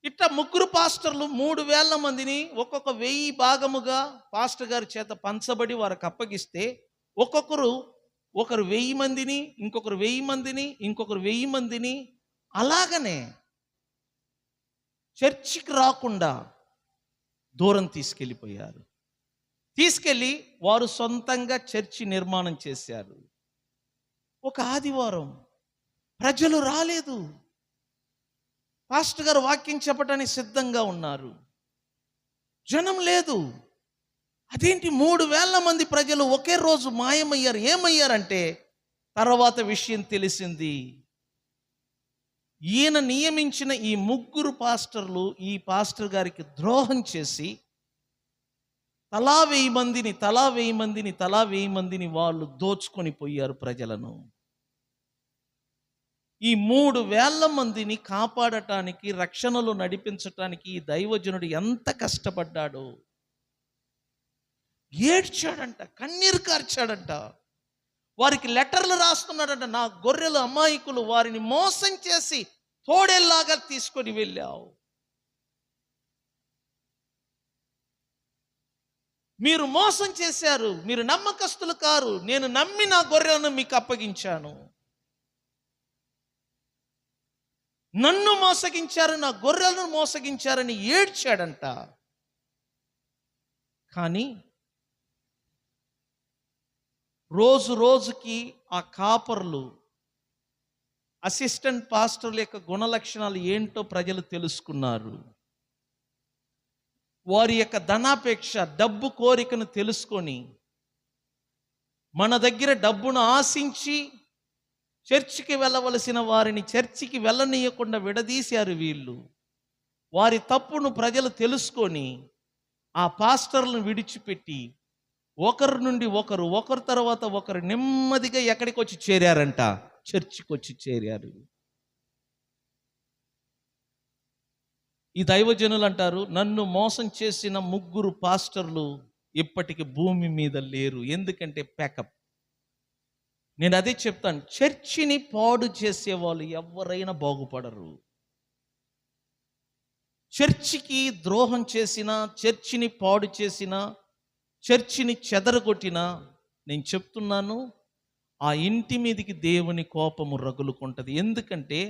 ఇట్లా ముగ్గురు పాస్టర్లు 3,000 మందిని ఒక్కొక్క 1000 భాగముగా పాస్టర్ గారి చేత పంచబడి వారికి అప్పగిస్తే ఒకరు 1000 మందిని, ఇంకొకరు 1000 మందిని, ఇంకొకరు 1000 మందిని అలాగనే చర్చికి రాకుండా దూరం తీసుకెళ్ళిపోయారు. తీసుకెళ్ళి వారు సొంతంగా చర్చి నిర్మాణం చేశారు. ఒక ఆదివారం ప్రజలు రాలేదు. పాస్టర్ గారు వాక్యం చెప్పడానికి సిద్ధంగా ఉన్నారు, జనం లేదు. అదేంటి 3,000 మంది ప్రజలు ఒకే రోజు మాయమయ్యారు? ఏమయ్యారంటే తర్వాత విషయం తెలిసింది. ఈయన నియమించిన ఈ ముగ్గురు పాస్టర్లు ఈ పాస్టర్ గారికి ద్రోహం చేసి తలా 1000 మందిని వాళ్ళు దోచుకొని పోయారు ప్రజలను. ఈ 3,000 మందిని కాపాడటానికి, రక్షణలో నడిపించటానికి ఈ దైవజనుడు ఎంత కష్టపడ్డాడో. ఏడ్చాడంట, కన్నీరు కార్చాడంట, వారికి లెటర్లు రాస్తున్నాడంట. నా గొర్రెలు అమాయకులు, వారిని మోసం చేసి తోడేల్లాగా తీసుకొని వెళ్ళావు. మీరు మోసం చేశారు, మీరు నమ్మకస్తులు కారు, నేను నమ్మి నా గొర్రెలను మీకు అప్పగించాను. నన్ను మోసగించారు, నా గొర్రెలను మోసగించారని ఏడ్చాడంట. కానీ రోజు రోజుకి ఆ కాపర్లు, అసిస్టెంట్ పాస్టర్ల యొక్క గుణలక్షణాలు ఏంటో ప్రజలు తెలుసుకున్నారు. వారి యొక్క ధనాపేక్ష, డబ్బు కోరికను తెలుసుకొని మన దగ్గర డబ్బును ఆశించి చర్చికి వెళ్ళవలసిన వారిని చర్చికి వెళ్ళనీయకుండా విడదీశారు వీళ్ళు. వారి తప్పును ప్రజలు తెలుసుకొని ఆ పాస్టర్లను విడిచిపెట్టి ఒకరి నుండి ఒకరు తర్వాత ఒకరు నెమ్మదిగా ఎక్కడికి వచ్చి చేరారంట? చర్చికి వచ్చి చేరారు. ఈ దైవజనులు అంటారు, నన్ను మోసం చేసిన ముగ్గురు పాస్టర్లు ఇప్పటికి భూమి మీద లేరు. ఎందుకంటే ప్యాకప్. నేను అదే చెప్తాను, చర్చిని పాడు చేసే వాళ్ళు ఎవరైనా బాగుపడరు. చర్చికి ద్రోహం చేసిన, చర్చిని పాడు చేసిన, చర్చిని చెదరగొట్టిన, నేను చెప్తున్నాను, ఆ ఇంటి మీదకి దేవుని కోపము రగులుకుంటుంది. ఎందుకంటే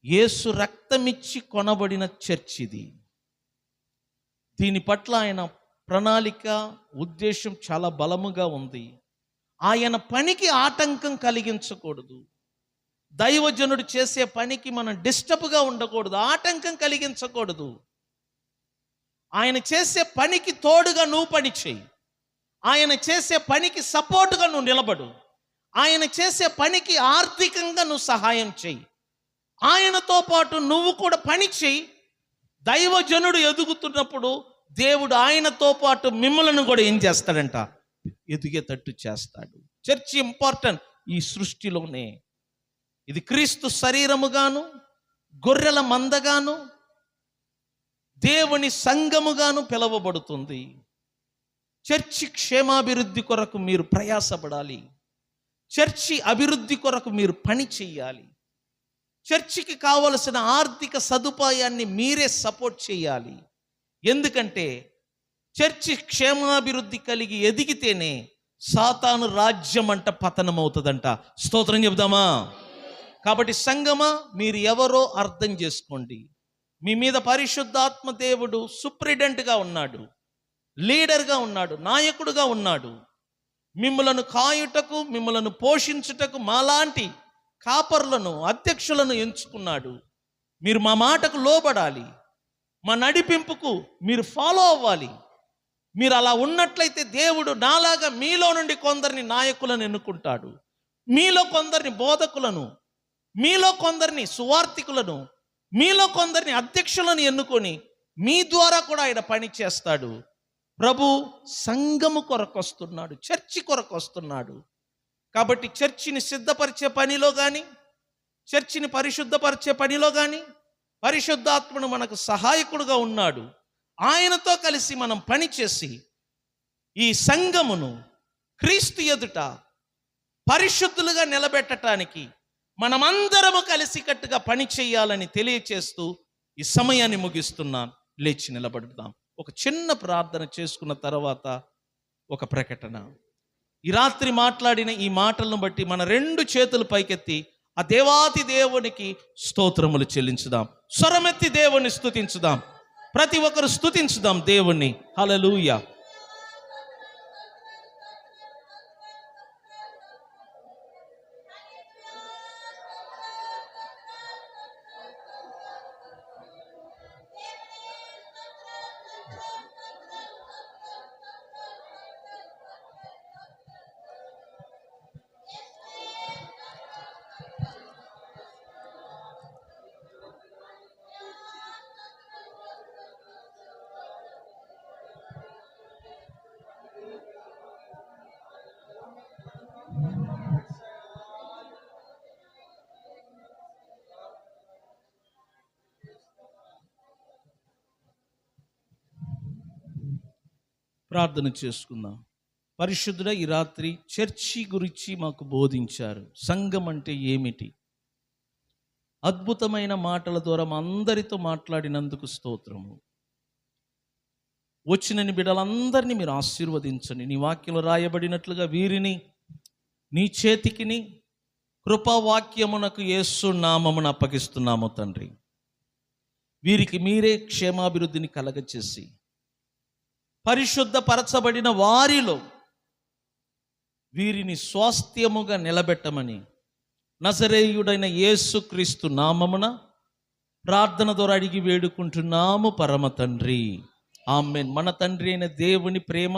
యేసు రక్తమిచ్చి కొనబడిన చర్చ్ ఇది. దీని పట్ల ఆయన ప్రణాళిక, ఉద్దేశం చాలా బలముగా ఉంది. ఆయన పనికి ఆటంకం కలిగించకూడదు. దైవజనుడు చేసే పనికి మనం డిస్టర్బ్గా ఉండకూడదు, ఆటంకం కలిగించకూడదు. ఆయన చేసే పనికి తోడుగా నువ్వు పని చేయి. ఆయన చేసే పనికి సపోర్టుగా నువ్వు నిలబడు. ఆయన చేసే పనికి ఆర్థికంగా నువ్వు సహాయం చేయి. ఆయనతో పాటు నువ్వు కూడా పని చేయి. దైవజనుడు ఎదుగుతున్నప్పుడు దేవుడు ఆయనతో పాటు మిమ్మల్ని కూడా ఏం చేస్తాడంట? ఎదిగేటట్టు చేస్తాడు. చర్చి ఇంపార్టెంట్ ఈ సృష్టిలోనే. ఇది క్రీస్తు శరీరముగాను, గొర్రెల మందగాను, దేవుని సంఘముగాను పిలువబడుతుంది. చర్చి క్షేమాభివృద్ధి కొరకు మీరు ప్రయాసపడాలి. చర్చి అభివృద్ధి కొరకు మీరు పని చెయ్యాలి. చర్చికి కావలసిన ఆర్థిక సదుపాయాన్ని మీరే సపోర్ట్ చేయాలి. ఎందుకంటే చర్చి క్షేమాభివృద్ధి కలిగి ఎదిగితేనే సాతాను రాజ్యం అంట పతనమవుతుందంట. స్తోత్రం చెబుదామా? కాబట్టి సంగమా, మీరు ఎవరో అర్థం చేసుకోండి. మీ మీద పరిశుద్ధాత్మ దేవుడు సూపరింటెండెంట్గా ఉన్నాడు, లీడర్గా ఉన్నాడు, నాయకుడుగా ఉన్నాడు. మిమ్మలను కాయుటకు, మిమ్మలను పోషించుటకు మాలాంటి కాపర్లను, అధ్యక్షులను ఎంచుకున్నాడు. మీరు మా మాటకు లోబడాలి, మా నడిపింపుకు మీరు ఫాలో అవ్వాలి. మీరు అలా ఉన్నట్లయితే దేవుడు నాలాగా మీలో నుండి కొందరిని నాయకులను ఎన్నుకుంటాడు, మీలో కొందరిని బోధకులను, మీలో కొందరిని సువార్థికులను, మీలో కొందరిని అధ్యక్షులను ఎన్నుకొని మీ ద్వారా కూడా ఆయన పని చేస్తాడు. ప్రభు సంఘము కొరకు వస్తున్నాడు, చర్చి కొరకు వస్తున్నాడు. కాబట్టి చర్చిని సిద్ధపరిచే పనిలో కానీ, చర్చిని పరిశుద్ధపరిచే పనిలో కానీ పరిశుద్ధాత్ముడు మనకు సహాయకుడుగా ఉన్నాడు. ఆయనతో కలిసి మనం పనిచేసి ఈ సంఘమును క్రీస్తు ఎదుట పరిశుద్ధులుగా నిలబెట్టడానికి మనమందరము కలిసికట్టుగా పని చేయాలని తెలియచేస్తూ ఈ సమయాన్ని ముగిస్తున్నాను. లేచి నిలబడదాం. ఒక చిన్న ప్రార్థన చేసుకున్న తర్వాత ఒక ప్రకటన. ఈ రాత్రి మాట్లాడిన ఈ మాటలను బట్టి మన 2 చేతులు పైకెత్తి ఆ దేవాతి దేవునికి స్తోత్రములు చెల్లించుదాం. స్వరమెత్తి దేవుని స్తుతించుదాం. ప్రతి ఒక్కరు స్తుతించుదాం దేవుణ్ణి. హల్లెలూయా. ప్రార్థన చేసుకుందాం. పరిశుద్ధుడ, ఈ రాత్రి చర్చి గురించి మాకు బోధించారు. సంఘం అంటే ఏమిటి? అద్భుతమైన మాటల ద్వారా మా అందరితో మాట్లాడినందుకు స్తోత్రము. వచ్చిన బిడ్డలందరినీ మీరు ఆశీర్వదించండి. నీ వాక్యంలో రాయబడినట్లుగా వీరిని నీ చేతికిని కృపావాక్యమునకు యేసు నామమున అప్పగిస్తున్నాము తండ్రి. వీరికి మీరే క్షేమాభివృద్ధిని కలగచేసి పరిశుద్ధపరచబడిన వారిలో వీరిని స్వాస్థ్యముగా నిలబెట్టమని నజరేయుడైన యేసుక్రీస్తు నామమున ప్రార్థన ద్వారా అడిగి వేడుకుంటున్నాము పరమ తండ్రి. ఆమేన్. మన తండ్రి అయిన దేవుని ప్రేమ,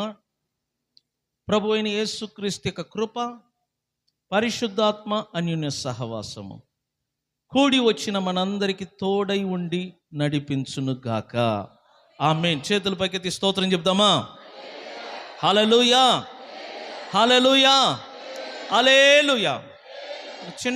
ప్రభు అయిన యేసుక్రీస్తు యొక్క కృప, పరిశుద్ధాత్మ అన్యోన్య సహవాసము కూడి వచ్చిన మనందరికీ తోడై ఉండి నడిపించును గాక. ఆమేన్. చేతుల పైకెత్తి స్తోత్రం చెప్దామా? హల్లెలూయా, హల్లెలూయా, హల్లెలూయా. చిన్న